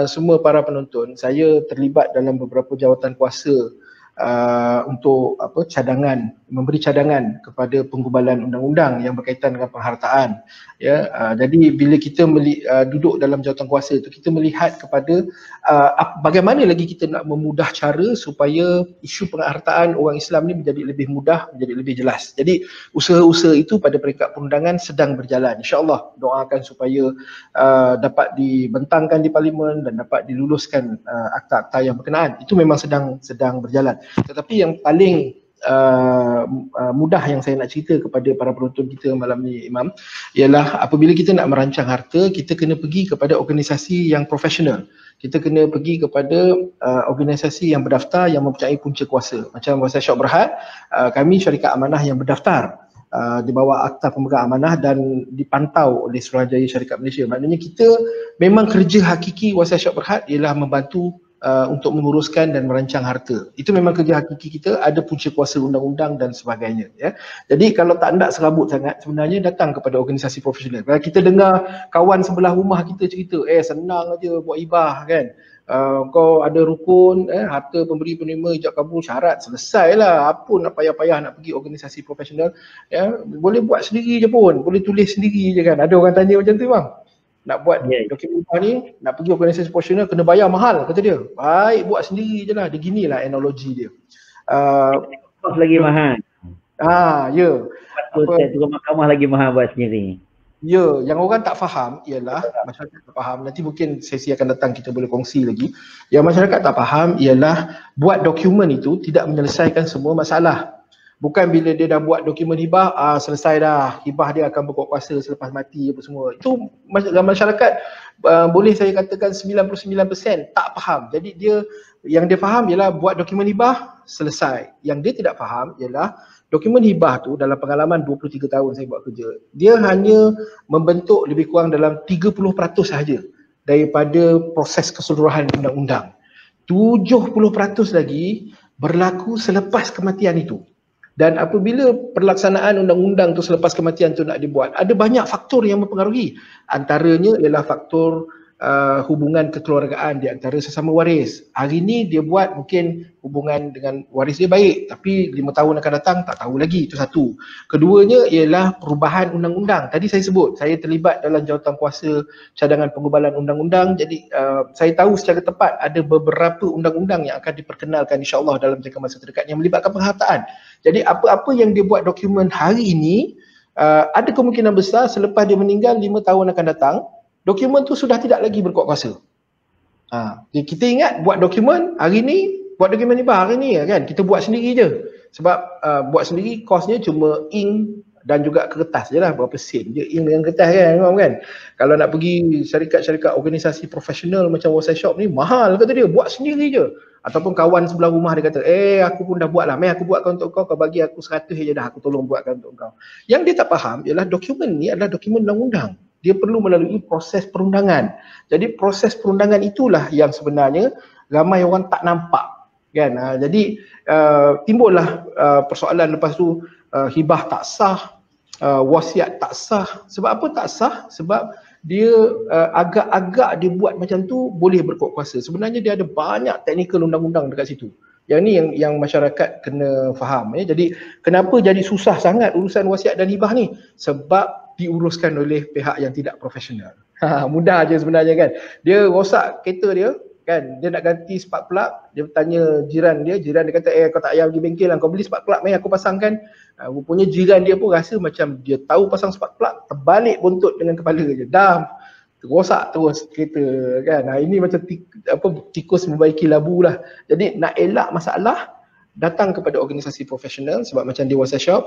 semua para penonton, saya terlibat dalam beberapa jawatan kuasa untuk cadangan, memberi cadangan kepada penggubalan undang-undang yang berkaitan dengan penghartaan ya. Jadi bila kita duduk dalam jawatan kuasa itu, kita melihat kepada bagaimana lagi kita nak memudah cara supaya isu penghartaan orang Islam ni menjadi lebih mudah, menjadi lebih jelas. Jadi usaha-usaha itu pada peringkat perundangan sedang berjalan. InsyaAllah doakan supaya dapat dibentangkan di Parlimen dan dapat diluluskan akta-akta yang berkenaan. Itu memang sedang berjalan. Tetapi yang paling mudah yang saya nak cerita kepada para penonton kita malam ni, Imam, ialah apabila kita nak merancang harta, kita kena pergi kepada organisasi yang profesional. Kita kena pergi kepada organisasi yang berdaftar, yang mempunyai punca kuasa. Macam Wasiat Syok Berhad, kami syarikat amanah yang berdaftar di bawah Akta Pemegang Amanah dan dipantau oleh Suruhanjaya Syarikat Malaysia. Maknanya kita memang kerja hakiki Wasiat Syok Berhad ialah membantu untuk menguruskan dan merancang harta. Itu memang kerja hakiki kita, ada punca kuasa undang-undang dan sebagainya ya. Jadi kalau tak nak serabut sangat, sebenarnya datang kepada organisasi profesional. Kalau kita dengar kawan sebelah rumah kita cerita, senang aja buat hibah kan, kau ada rukun, harta pemberi penerima ijab kabul, syarat, selesailah. Apa nak payah-payah nak pergi organisasi profesional ya, boleh buat sendiri je pun, boleh tulis sendiri je kan. Ada orang tanya macam tu, bang, nak buat dokumen ni, nak pergi organisasi profesional kena bayar mahal, kata dia. Baik buat sendiri je lah. Dia ginilah analogi dia. Kos lagi mahal. Ya. Turun mahkamah lagi mahal buat sendiri. Ya, yang orang tak faham ialah, masyarakat tak faham, nanti mungkin sesi akan datang kita boleh kongsi lagi. Yang masyarakat tak faham ialah buat dokumen itu tidak menyelesaikan semua masalah. Bukan bila dia dah buat dokumen hibah, selesai dah, hibah dia akan berkuat kuasa selepas mati apa semua. Itu masyarakat boleh saya katakan 99% tak faham. Jadi yang dia faham ialah buat dokumen hibah, selesai. Yang dia tidak faham ialah dokumen hibah tu dalam pengalaman 23 tahun saya buat kerja, dia hanya membentuk lebih kurang dalam 30% sahaja daripada proses keseluruhan undang-undang. 70% lagi berlaku selepas kematian itu. Dan apabila pelaksanaan undang-undang tu selepas kematian tu nak dibuat, ada banyak faktor yang mempengaruhi. Antaranya ialah faktor hubungan kekeluargaan di antara sesama waris. Hari ni dia buat mungkin hubungan dengan waris dia baik, tapi 5 tahun akan datang tak tahu lagi, itu satu. Keduanya ialah perubahan undang-undang. Tadi saya sebut, saya terlibat dalam jawatankuasa cadangan pengubalan undang-undang, jadi saya tahu secara tepat ada beberapa undang-undang yang akan diperkenalkan insya-Allah dalam jangka masa terdekat yang melibatkan penghartaan. Jadi apa-apa yang dia buat dokumen hari ini, ada kemungkinan besar selepas dia meninggal 5 tahun akan datang, dokumen tu sudah tidak lagi berkuat kuasa. Jadi kita ingat buat dokumen hari ni, buat dokumen ni hari ni kan, kita buat sendiri je. Sebab buat sendiri kosnya cuma ink dan juga kertas je lah, berapa sen je ink dengan kertas kan. Kalau nak pergi syarikat-syarikat organisasi profesional macam WhatsApp Shop ni, mahal kata dia, buat sendiri je. Ataupun kawan sebelah rumah dia kata, aku pun dah buat lah, aku buatkan untuk kau bagi aku 100 je dah, aku tolong buatkan untuk kau. Yang dia tak faham ialah dokumen ni adalah dokumen undang-undang. Dia perlu melalui proses perundangan. Jadi proses perundangan itulah yang sebenarnya ramai orang tak nampak kan. Jadi timbullah persoalan lepas tu, hibah tak sah, wasiat tak sah. Sebab apa tak sah? Sebab dia agak-agak dibuat macam tu boleh berkuat kuasa. Sebenarnya dia ada banyak teknikal undang-undang dekat situ. Yang ni yang masyarakat kena faham. Jadi kenapa jadi susah sangat urusan wasiat dan hibah ni? Sebab diuruskan oleh pihak yang tidak profesional. Mudah je sebenarnya kan. Dia rosak kereta dia kan, dia nak ganti spark plug, dia tanya jiran dia kata kau tak payah pergi bengkel lah, kau beli spark plug aku pasangkan. Rupanya jiran dia pun rasa macam dia tahu pasang spark plug, terbalik buntut dengan kepala je, dah rosak terus kereta kan. Ini macam tikus membaiki labu lah. Jadi nak elak masalah, datang kepada organisasi profesional. Sebab macam di WhatsApp Shop,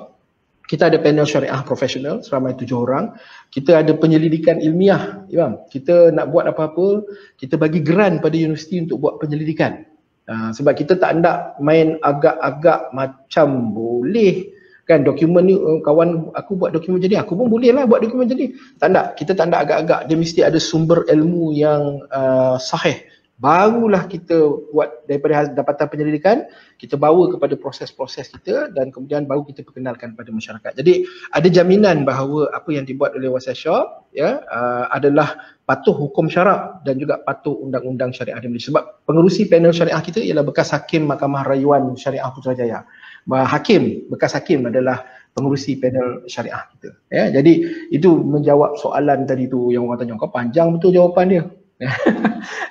kita ada panel syariah profesional seramai 7 orang. Kita ada penyelidikan ilmiah, Imam. Kita nak buat apa-apa, kita bagi grant pada universiti untuk buat penyelidikan. Sebab kita tak nak main agak-agak macam boleh kan dokumen ni, kawan aku buat dokumen jadi, aku pun boleh lah buat dokumen jadi. Tak nak, kita tak nak agak-agak. Dia mesti ada sumber ilmu yang sahih. Barulah kita buat daripada dapatan penyelidikan, kita bawa kepada proses-proses kita dan kemudian baru kita perkenalkan pada masyarakat. Jadi ada jaminan bahawa apa yang dibuat oleh WhatsApp Shop adalah patuh hukum syarak dan juga patuh undang-undang syariah di Malaysia. Sebab pengerusi panel syariah kita ialah bekas hakim Mahkamah Rayuan Syariah Putrajaya. Bekas hakim adalah pengerusi panel syariah kita. Jadi itu menjawab soalan tadi tu yang orang tanya, kau panjang betul jawapan dia.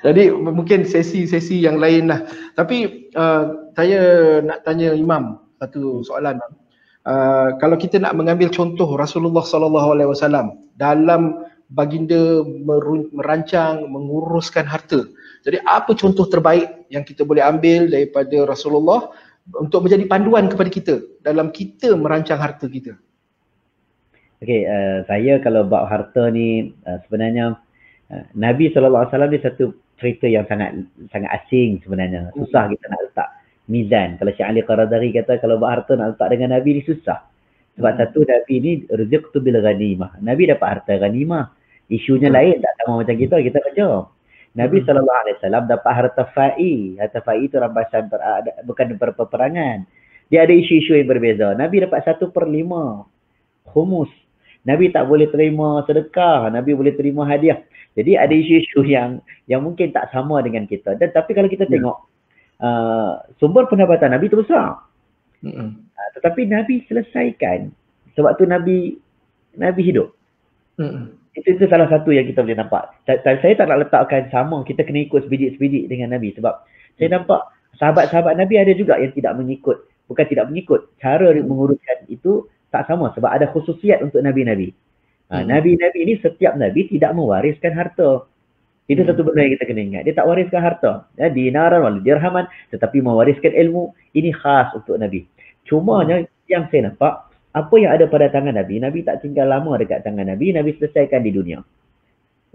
Jadi mungkin sesi-sesi yang lain lah. Tapi saya nak tanya Imam satu soalan. Kalau kita nak mengambil contoh Rasulullah SAW dalam baginda merancang, menguruskan harta. Jadi apa contoh terbaik yang kita boleh ambil daripada Rasulullah untuk menjadi panduan kepada kita dalam kita merancang harta kita? Okey, saya kalau bab harta ni sebenarnya Nabi SAW dia satu cerita yang sangat asing sebenarnya. Susah kita nak letak mizan. Kalau Syekh Ali Qaradari kata kalau bab harta nak letak dengan Nabi ni susah. Sebab satu, Nabi ni rizqtu bil ghanimah. Nabi dapat harta ghanimah. Isunya lain, tak sama macam kita kerja. Nabi SAW dapat harta fa'i. Harta fa'i itu rampasan bukan peperangan. Dia ada isu-isu yang berbeza. Nabi dapat 1/5 khumus. Nabi tak boleh terima sedekah, Nabi boleh terima hadiah. Jadi ada isu-isu yang mungkin tak sama dengan kita. Dan tapi kalau kita tengok sumber pendapatan Nabi itu besar. Tetapi Nabi selesaikan. Sebab tu Nabi hidup. Itu salah satu yang kita boleh nampak. Saya tak nak letakkan sama, kita kena ikut sebidik-sebidik dengan Nabi. Sebab saya nampak sahabat-sahabat Nabi ada juga yang tidak mengikut. Bukan tidak mengikut, cara menguruskan itu tak sama. Sebab ada khususiat untuk Nabi-Nabi. Nabi-Nabi ini, setiap Nabi tidak mewariskan harta. Itu satu benda yang kita kena ingat. Dia tak wariskan harta. Dinaran wala dirhaman, tetapi mewariskan ilmu. Ini khas untuk Nabi. Cumanya yang saya nampak, apa yang ada pada tangan Nabi, Nabi tak tinggal lama dekat tangan Nabi, Nabi selesaikan di dunia.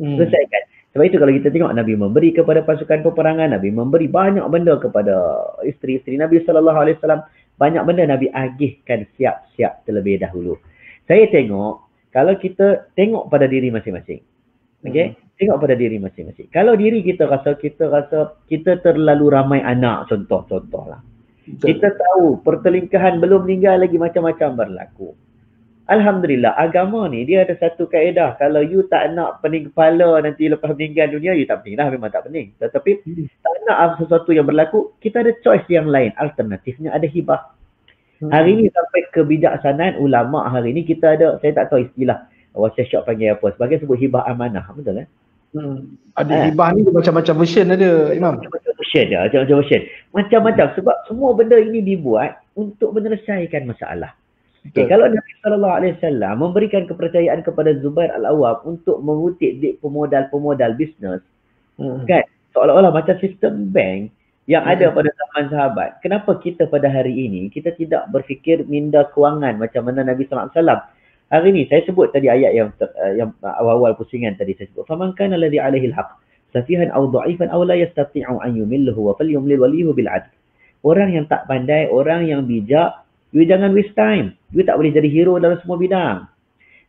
Selesaikan. Sebab itu kalau kita tengok Nabi memberi kepada pasukan peperangan, Nabi memberi banyak benda kepada isteri-isteri Nabi SAW. Banyak benda Nabi agihkan siap-siap terlebih dahulu. Saya tengok, kalau kita tengok pada diri masing-masing. Okay? Tengok pada diri masing-masing. Kalau diri kita rasa kita terlalu ramai anak, contoh lah. Kita tahu pertelingkahan belum meninggal lagi macam-macam berlaku. Alhamdulillah, agama ni dia ada satu kaedah. Kalau you tak nak pening kepala nanti lepas meninggal dunia, you tak pening lah, memang tak pening. Tetapi tak nak sesuatu yang berlaku, kita ada choice yang lain. Alternatifnya ada hibah. Hari ni sampai kebijaksanaan ulama' hari ni kita ada, saya tak tahu istilah WhatsApp shop panggil apa, sebagai sebut hibah amanah, betul kan? Ada hibah ni macam-macam version ada, Imam. Macam-macam version dia, macam-macam version. Macam-macam sebab semua benda ini dibuat untuk menyelesaikan masalah. Okay, kalau Nabi SAW memberikan kepercayaan kepada Zubair Al-Awwam untuk mengutip duit pemodal-pemodal bisnes, kan, seolah-olah macam sistem bank yang ada pada zaman sahabat. Kenapa kita pada hari ini kita tidak berfikir minda kewangan macam mana Nabi SAW? Hari ini saya sebut tadi ayat yang awal-awal pusingan tadi saya sebut. Faman kana alladhi 'alaihi al-haq safihan aw dha'ifan aw la yastati'u an yumillahu wa falyumlil waliyhu bil 'adl. Orang yang tak pandai, orang yang bijak, you jangan waste time. You tak boleh jadi hero dalam semua bidang.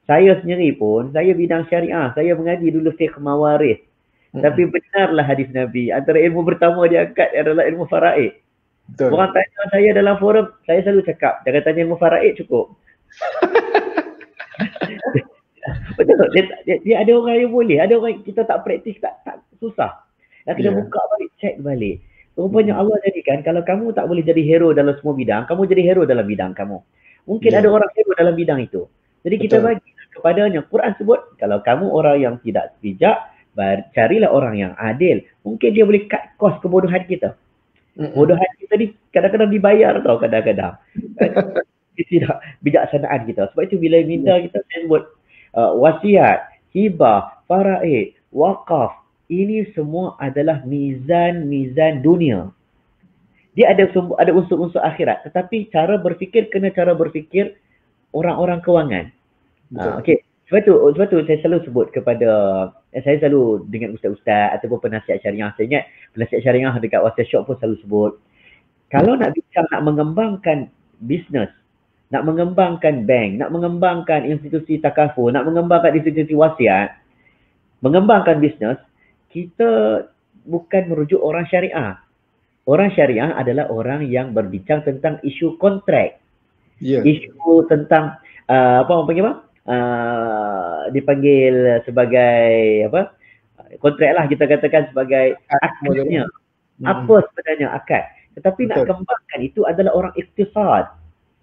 Saya sendiri pun, saya bidang syariah. Saya mengaji dulu fiqh mawarith. Tapi benarlah hadis Nabi. Antara ilmu pertama dia angkat adalah ilmu faraid. Orang tanya saya dalam forum, saya selalu cakap, jangan tanya ilmu faraid cukup. Betul. Dia ada orang yang boleh. Ada orang yang kita tak praktis, tak susah. Dah kena buka balik, check balik. Rupanya Allah jadikan kalau kamu tak boleh jadi hero dalam semua bidang, kamu jadi hero dalam bidang kamu. Mungkin ada orang hero dalam bidang itu. Jadi kita bagi kepadanya. Quran sebut, kalau kamu orang yang tidak bijak, carilah orang yang adil. Mungkin dia boleh cut cost kebodohan kita. Kebodohan kita ni kadang-kadang dibayar tau kadang-kadang. Tidak bijaksanaan kita. Sebab itu bila minta kita sebut wasiat, hibah, faraid, waqaf, ini semua adalah mizan dunia. Dia ada unsur-unsur akhirat, tetapi cara berfikir kena cara berfikir orang-orang kewangan. Okey. Sebab tu saya selalu sebut kepada saya selalu dengan ustaz-ustaz ataupun penasihat syariah. Saya ingat penasihat syariah dekat WhatsApp shop pun selalu sebut, kalau nak bincang nak mengembangkan bisnes, nak mengembangkan bank, nak mengembangkan institusi takaful, nak mengembangkan institusi wasiat, mengembangkan bisnes, kita bukan merujuk orang syariah. Orang syariah adalah orang yang berbincang tentang isu kontrak. Isu tentang apa orang panggil apa? Dipanggil sebagai apa? Kontrak lah, kita katakan sebagai akadnya. Apa sebenarnya akad? Tetapi nak kembangkan itu adalah orang iktisad.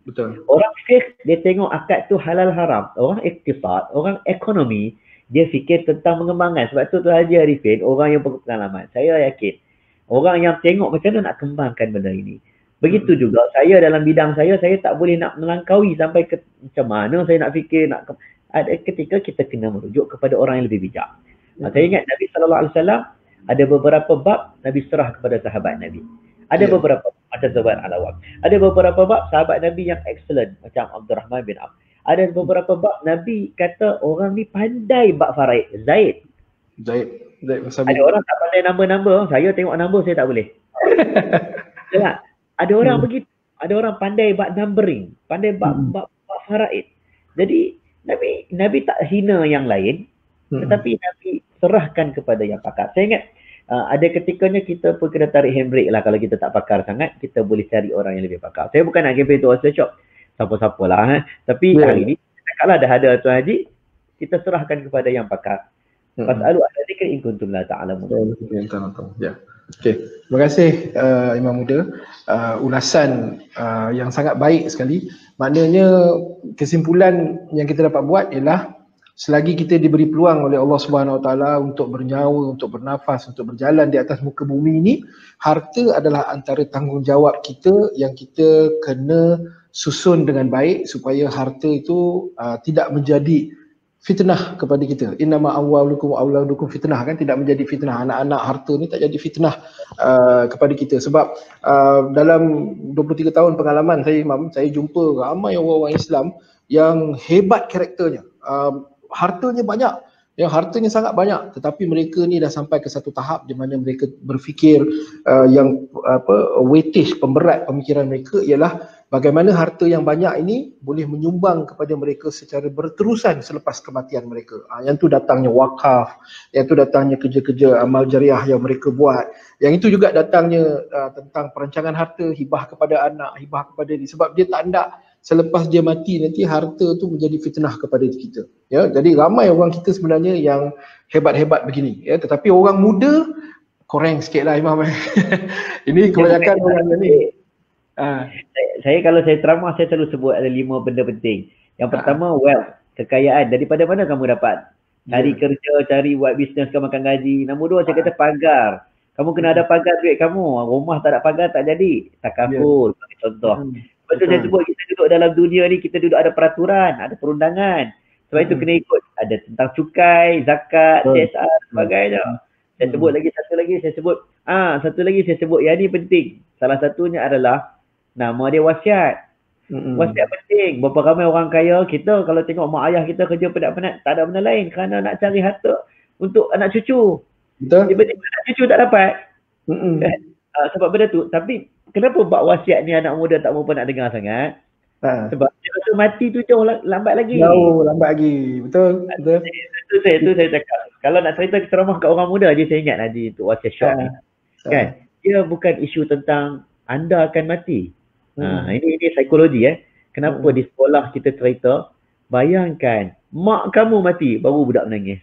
Betul. Orang fiqh dia tengok akad tu halal haram. Orang iktisad, orang ekonomi, dia fikir tentang pengembangan. Sebab tu Haji Arifin, orang yang berpengalaman. Saya yakin orang yang tengok macam mana nak kembangkan benda ini. Begitu juga saya dalam bidang saya tak boleh nak melangkaui sampai ke macam mana saya nak fikir. Ada ketika kita kena merujuk kepada orang yang lebih bijak. Saya ingat Nabi SAW ada beberapa bab Nabi serah kepada sahabat Nabi. Ada beberapa macam Zubair Al-Awwam. Ada beberapa bab sahabat Nabi yang excellent macam Abdurrahman bin Auf. Ada beberapa bab Nabi kata orang ni pandai bab faraid. Zaid. Ada orang tak pandai number. Saya tengok number saya tak boleh. Betul. Ada orang begitu. Ada orang pandai bab numbering, pandai bab faraid. Jadi Nabi tak hina yang lain, tetapi Nabi serahkan kepada yang pakar. Saya ingat ada ketikanya kita pun kena tarik handbrake lah kalau kita tak pakar sangat, kita boleh cari orang yang lebih pakar. Saya bukan nak campaign tu WhatsApp shop, siapa-siapa lah. Tapi hari ni, cakaplah dah ada Tuan Haji, kita serahkan kepada yang pakar. Fas'alu ahla dzikri in kuntum la ta'lamun. Ya. Okey. Terima kasih Imam Muda. Ulasan yang sangat baik sekali. Maknanya kesimpulan yang kita dapat buat ialah selagi kita diberi peluang oleh Allah Subhanahu Wa Taala untuk bernyawa, untuk bernafas, untuk berjalan di atas muka bumi ini, harta adalah antara tanggungjawab kita yang kita kena susun dengan baik supaya harta itu tidak menjadi fitnah kepada kita. Innama amwalukum wa auladukum fitnah, kan, tidak menjadi fitnah. Anak-anak harta ni tak jadi fitnah kepada kita. Sebab dalam 23 tahun pengalaman saya, Imam, saya jumpa ramai orang-orang Islam yang hebat karakternya. Hartanya banyak, hartanya sangat banyak, tetapi mereka ni dah sampai ke satu tahap di mana mereka berfikir yang weightage, pemberat pemikiran mereka ialah bagaimana harta yang banyak ini boleh menyumbang kepada mereka secara berterusan selepas kematian mereka. Yang tu datangnya wakaf, yang tu datangnya kerja-kerja amal jariah yang mereka buat. Yang itu juga datangnya tentang perancangan harta, hibah kepada anak, hibah kepada dia. Sebab dia tak nak selepas dia mati nanti harta tu menjadi fitnah kepada kita. Ya, jadi ramai orang kita sebenarnya yang hebat-hebat begini. Ya, tetapi orang muda korang sikit lah Imam. Ini kebanyakan orang ni. Saya kalau saya ceramah, saya selalu sebut ada 5 benda penting. Yang pertama, wealth, kekayaan. Daripada mana kamu dapat? Cari kerja, cari buat bisnes, kamu makan gaji. Nombor 2, saya kata pagar. Kamu kena ada pagar duit kamu. Rumah tak ada pagar tak jadi. Takaful, bagi contoh. Lepas tu saya sebut, kita duduk dalam dunia ni, kita duduk ada peraturan, ada perundangan. Sebab itu kena ikut. Ada tentang cukai, zakat, CSR, sebagainya. Saya sebut lagi satu lagi, saya sebut yang ni penting. Salah satunya adalah nama dia wasiat. Wasiat penting. Berapa ramai orang kaya kita kalau tengok mak ayah kita kerja penat-penat, tak ada benda lain kerana nak cari harta untuk anak cucu. Betul. Tiba-tiba anak cucu tak dapat. Sebab benda tu. Tapi kenapa bab wasiat ni anak muda tak mampu nak dengar sangat? Sebab dia rasa mati tu jauh lambat lagi. Jauh lambat lagi. Betul. Itu saya cakap. Kalau nak cerita ceramah kat orang muda je, saya ingat Haji untuk wasiat shop ni. Kan? Dia bukan isu tentang anda akan mati. Ini psikologi Kenapa di sekolah kita cerita, bayangkan mak kamu mati baru budak menangis.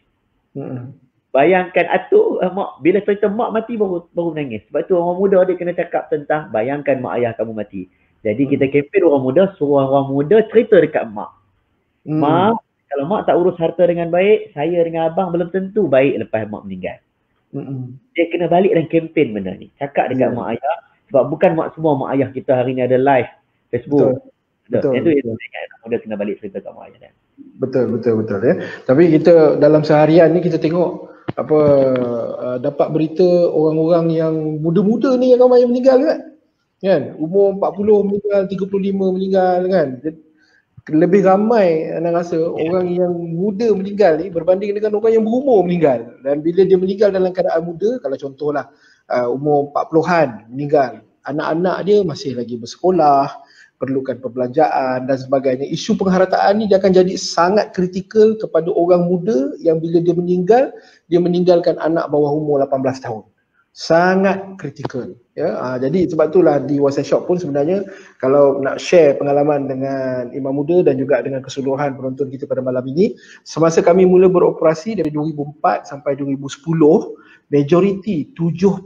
Bayangkan atuk mak, bila cerita mak mati baru menangis. Sebab tu orang muda dia kena cakap tentang bayangkan mak ayah kamu mati. Jadi kita kempen orang muda, suruh orang muda cerita dekat mak. Mak, kalau mak tak urus harta dengan baik, saya dengan abang belum tentu baik lepas mak meninggal. Dia kena balik dan kempen benda ni. Cakap dekat mak ayah. Sebab bukan semua mak ayah kita hari ni ada live Facebook. Betul. Itu anak muda kena balik cerita kat mak ayah. Betul ya. Tapi kita dalam seharian ni kita tengok dapat berita orang-orang yang muda-muda ni yang ramai yang meninggal kan? Umur 40 meninggal, 35 meninggal kan? Lebih ramai anda rasa orang yang muda meninggal ni berbanding dengan orang yang berumur meninggal. Dan bila dia meninggal dalam keadaan muda, kalau contohlah umur 40-an meninggal, anak-anak dia masih lagi bersekolah, perlukan perbelanjaan dan sebagainya. Isu penghartaan ni dia akan jadi sangat kritikal kepada orang muda yang bila dia meninggal, dia meninggalkan anak bawah umur 18 tahun. Sangat kritikal. Jadi sebab itulah di WhatsApp Shop pun sebenarnya kalau nak share pengalaman dengan Imam Muda dan juga dengan keseluruhan penonton kita pada malam ini, semasa kami mula beroperasi dari 2004 sampai 2010, majoriti 70%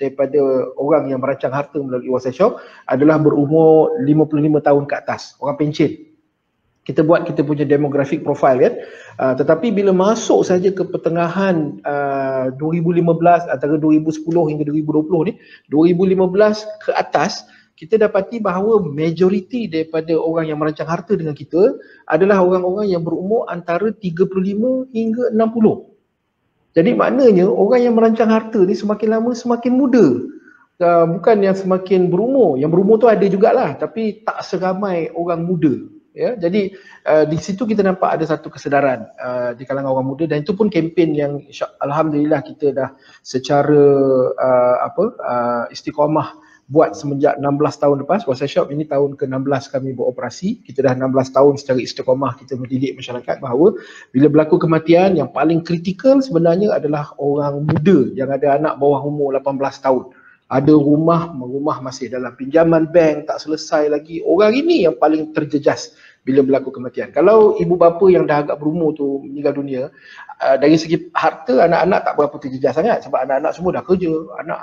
daripada orang yang merancang harta melalui WhatsApp Shop adalah berumur 55 tahun ke atas, orang pencen. Kita buat kita punya demographic profile kan. Tetapi bila masuk saja ke pertengahan 2015, antara 2010 hingga 2020 ni, 2015 ke atas, kita dapati bahawa majoriti daripada orang yang merancang harta dengan kita adalah orang-orang yang berumur antara 35 hingga 60. Jadi maknanya orang yang merancang harta ni semakin lama semakin muda. Bukan yang semakin berumur. Yang berumur tu ada jugalah, tapi tak seramai orang muda. Ya, jadi di situ kita nampak ada satu kesedaran di kalangan orang muda, dan itu pun kempen yang alhamdulillah kita dah secara istiqamah buat semenjak 16 tahun lepas. WhatsApp Shop ini tahun ke-16 kami beroperasi. Kita dah 16 tahun secara istiqamah kita mendidik masyarakat bahawa bila berlaku kematian yang paling kritikal sebenarnya adalah orang muda yang ada anak bawah umur 18 tahun. Ada rumah masih dalam pinjaman bank, tak selesai lagi. Orang ini yang paling terjejas bila berlaku kematian. Kalau ibu bapa yang dah agak berumur tu meninggal dunia, dari segi harta anak-anak tak berapa terjejas sangat sebab anak-anak semua dah kerja. Anak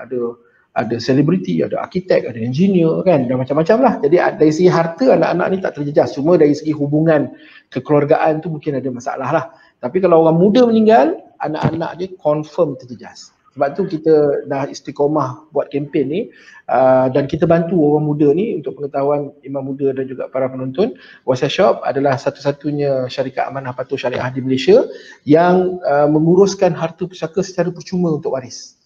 ada selebriti, ada arkitek, ada engineer kan, dan macam-macam lah. Jadi dari segi harta anak-anak ni tak terjejas. Cuma dari segi hubungan kekeluargaan tu mungkin ada masalah lah. Tapi kalau orang muda meninggal, anak-anak dia confirm terjejas. Sebab tu kita dah istiqomah buat kempen ni, dan kita bantu orang muda ni. Untuk pengetahuan Imam Muda dan juga para penonton, WhatsApp Shop adalah satu-satunya syarikat amanah patuh syariah di Malaysia yang menguruskan harta pusaka secara percuma untuk waris.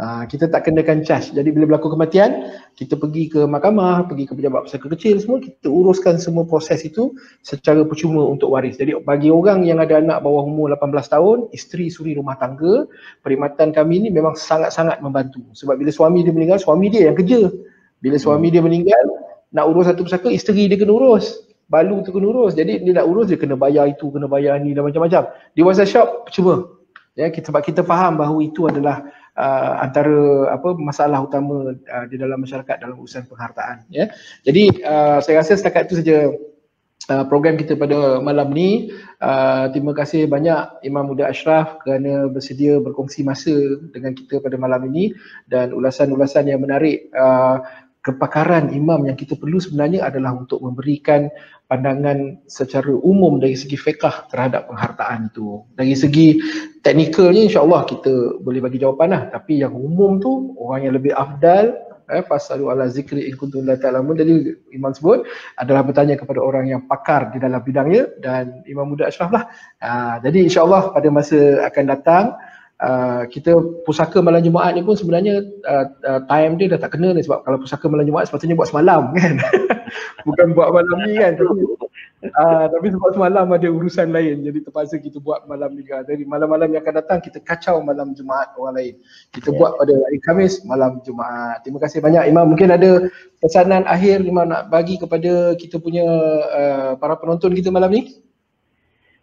Kita tak kenakan charge. Jadi bila berlaku kematian, kita pergi ke mahkamah, pergi ke pejabat pusaka kecil, semua kita uruskan semua proses itu secara percuma untuk waris. Jadi bagi orang yang ada anak bawah umur 18 tahun, isteri suri rumah tangga, perkhidmatan kami ni memang sangat-sangat membantu. Sebab bila suami dia meninggal, suami dia yang kerja. Bila suami dia meninggal, nak urus satu pusaka, isteri dia kena urus, balu tu kena urus. Jadi dia nak urus, dia kena bayar itu, kena bayar ni dan macam-macam. Di WhatsApp shop percuma. Ya, sebab kita faham bahawa itu adalah antara masalah utama di dalam masyarakat dalam urusan penghartaan. Ya. Jadi saya rasa setakat itu saja program kita pada malam ni. Terima kasih banyak Imam Muda Ashraf kerana bersedia berkongsi masa dengan kita pada malam ini, dan ulasan-ulasan yang menarik. Kepakaran imam yang kita perlu sebenarnya adalah untuk memberikan pandangan secara umum dari segi fiqh terhadap penghartaan itu. Dari segi teknikalnya insya-Allah kita boleh bagi jawapan lah, tapi yang umum tu orang yang lebih afdal fasalu ala zikri in kuntum la ta'lamun, jadi imam sebut adalah bertanya kepada orang yang pakar di dalam bidangnya, dan Imam Muda Ashraf lah. Jadi insya-Allah pada masa akan datang kita pusaka malam Jumaat ni pun sebenarnya time dia dah tak kena ni, sebab kalau pusaka malam Jumaat sepatutnya buat semalam kan. Bukan buat malam ni kan. Tapi sebab semalam ada urusan lain, jadi terpaksa kita buat malam ni. Jadi malam-malam yang akan datang kita kacau malam Jumaat orang lain. Kita buat pada hari Khamis malam Jumaat. Terima kasih banyak Imam. Mungkin ada pesanan akhir Imam nak bagi kepada kita punya para penonton kita malam ni?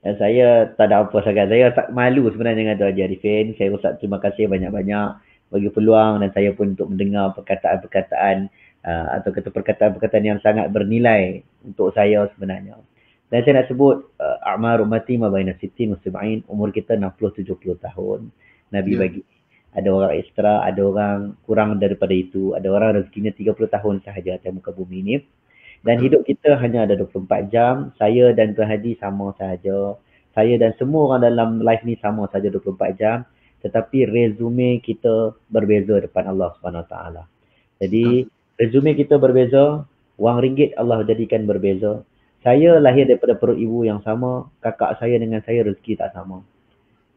Dan saya tak ada apa sangat. Saya tak malu sebenarnya dengan Tuan Haji Arifin. Saya ucap terima kasih banyak-banyak bagi peluang, dan saya pun untuk mendengar perkataan-perkataan atau kata perkataan-perkataan yang sangat bernilai untuk saya sebenarnya. Dan saya nak sebut a'mar ummati ma baina 60 wa 70, umur kita 60-70 tahun. Nabi bagi. Ada orang ekstra, ada orang kurang daripada itu, ada orang rezekinya 30 tahun sahaja atas muka bumi ini. Dan hidup kita hanya ada 24 jam. Saya dan Tuan Haji sama sahaja. Saya dan semua orang dalam live ni sama sahaja 24 jam. Tetapi resume kita berbeza depan Allah SWT. Jadi resume kita berbeza. Wang ringgit Allah jadikan berbeza. Saya lahir daripada perut ibu yang sama. Kakak saya dengan saya rezeki tak sama.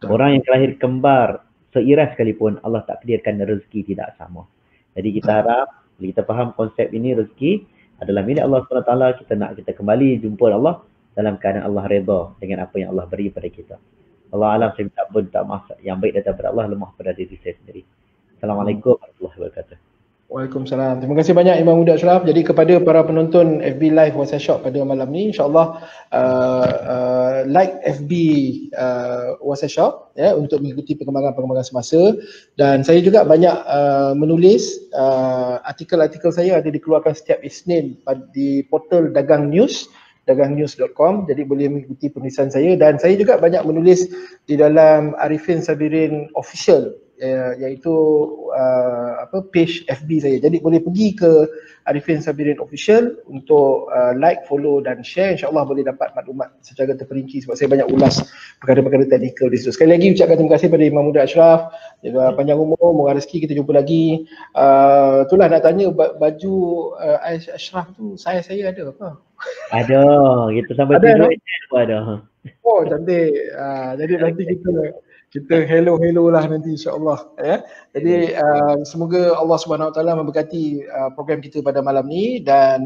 Orang yang lahir kembar seiras sekalipun, Allah takdirkan rezeki tidak sama. Jadi kita harap, bila kita faham konsep ini, rezeki adalah milik Allah SWT, kita kembali jumpa Allah dalam keadaan Allah redha dengan apa yang Allah beri pada kita. Allah alam, saya minta maaf yang baik daripada Allah, lemah pada diri saya sendiri. Assalamualaikum warahmatullahi wabarakatuh. Waalaikumsalam. Terima kasih banyak Imam Muda Ashraf. Jadi kepada para penonton FB Live WhatsApp Shop pada malam ni, insyaAllah like FB WhatsApp Shop ya, untuk mengikuti perkembangan-perkembangan semasa. Dan saya juga banyak menulis artikel-artikel saya ada dikeluarkan setiap Isnin di portal Dagang News, dagangnews.com. Jadi boleh mengikuti penulisan saya, dan saya juga banyak menulis di dalam Arifin Sabirin Official, iaitu page FB saya. Jadi boleh pergi ke Arifin Sabirin Official untuk like, follow dan share. InsyaAllah boleh dapat maklumat secara terperinci, sebab saya banyak ulas perkara-perkara teknikal di situ. Sekali lagi ucapkan terima kasih pada Imam Muda Ashraf. Panjang umur, moga rezeki, kita jumpa lagi. Itulah nak tanya, baju Ashraf tu saya ada apa? Ada, kita sampai tidur ada. Oh cantik. Jadi nanti kita hello lah nanti insya-Allah ya. Jadi semoga Allah Subhanahu Wa Taala memberkati program kita pada malam ni, dan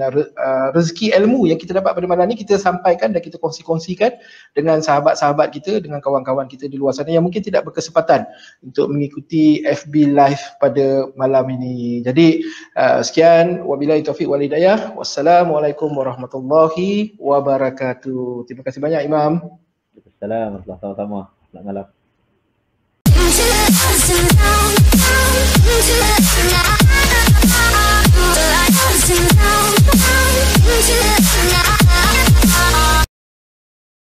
rezeki ilmu yang kita dapat pada malam ni kita sampaikan dan kita kongsi-kongsikan dengan sahabat-sahabat kita, dengan kawan-kawan kita di luar sana yang mungkin tidak berkesempatan untuk mengikuti FB Live pada malam ini. Jadi sekian, wabillahi taufiq wal hidayah. Wassalamualaikum warahmatullahi wabarakatuh. Terima kasih banyak Imam. Assalamualaikum warahmatullahi wabarakatuh. Selamat malam.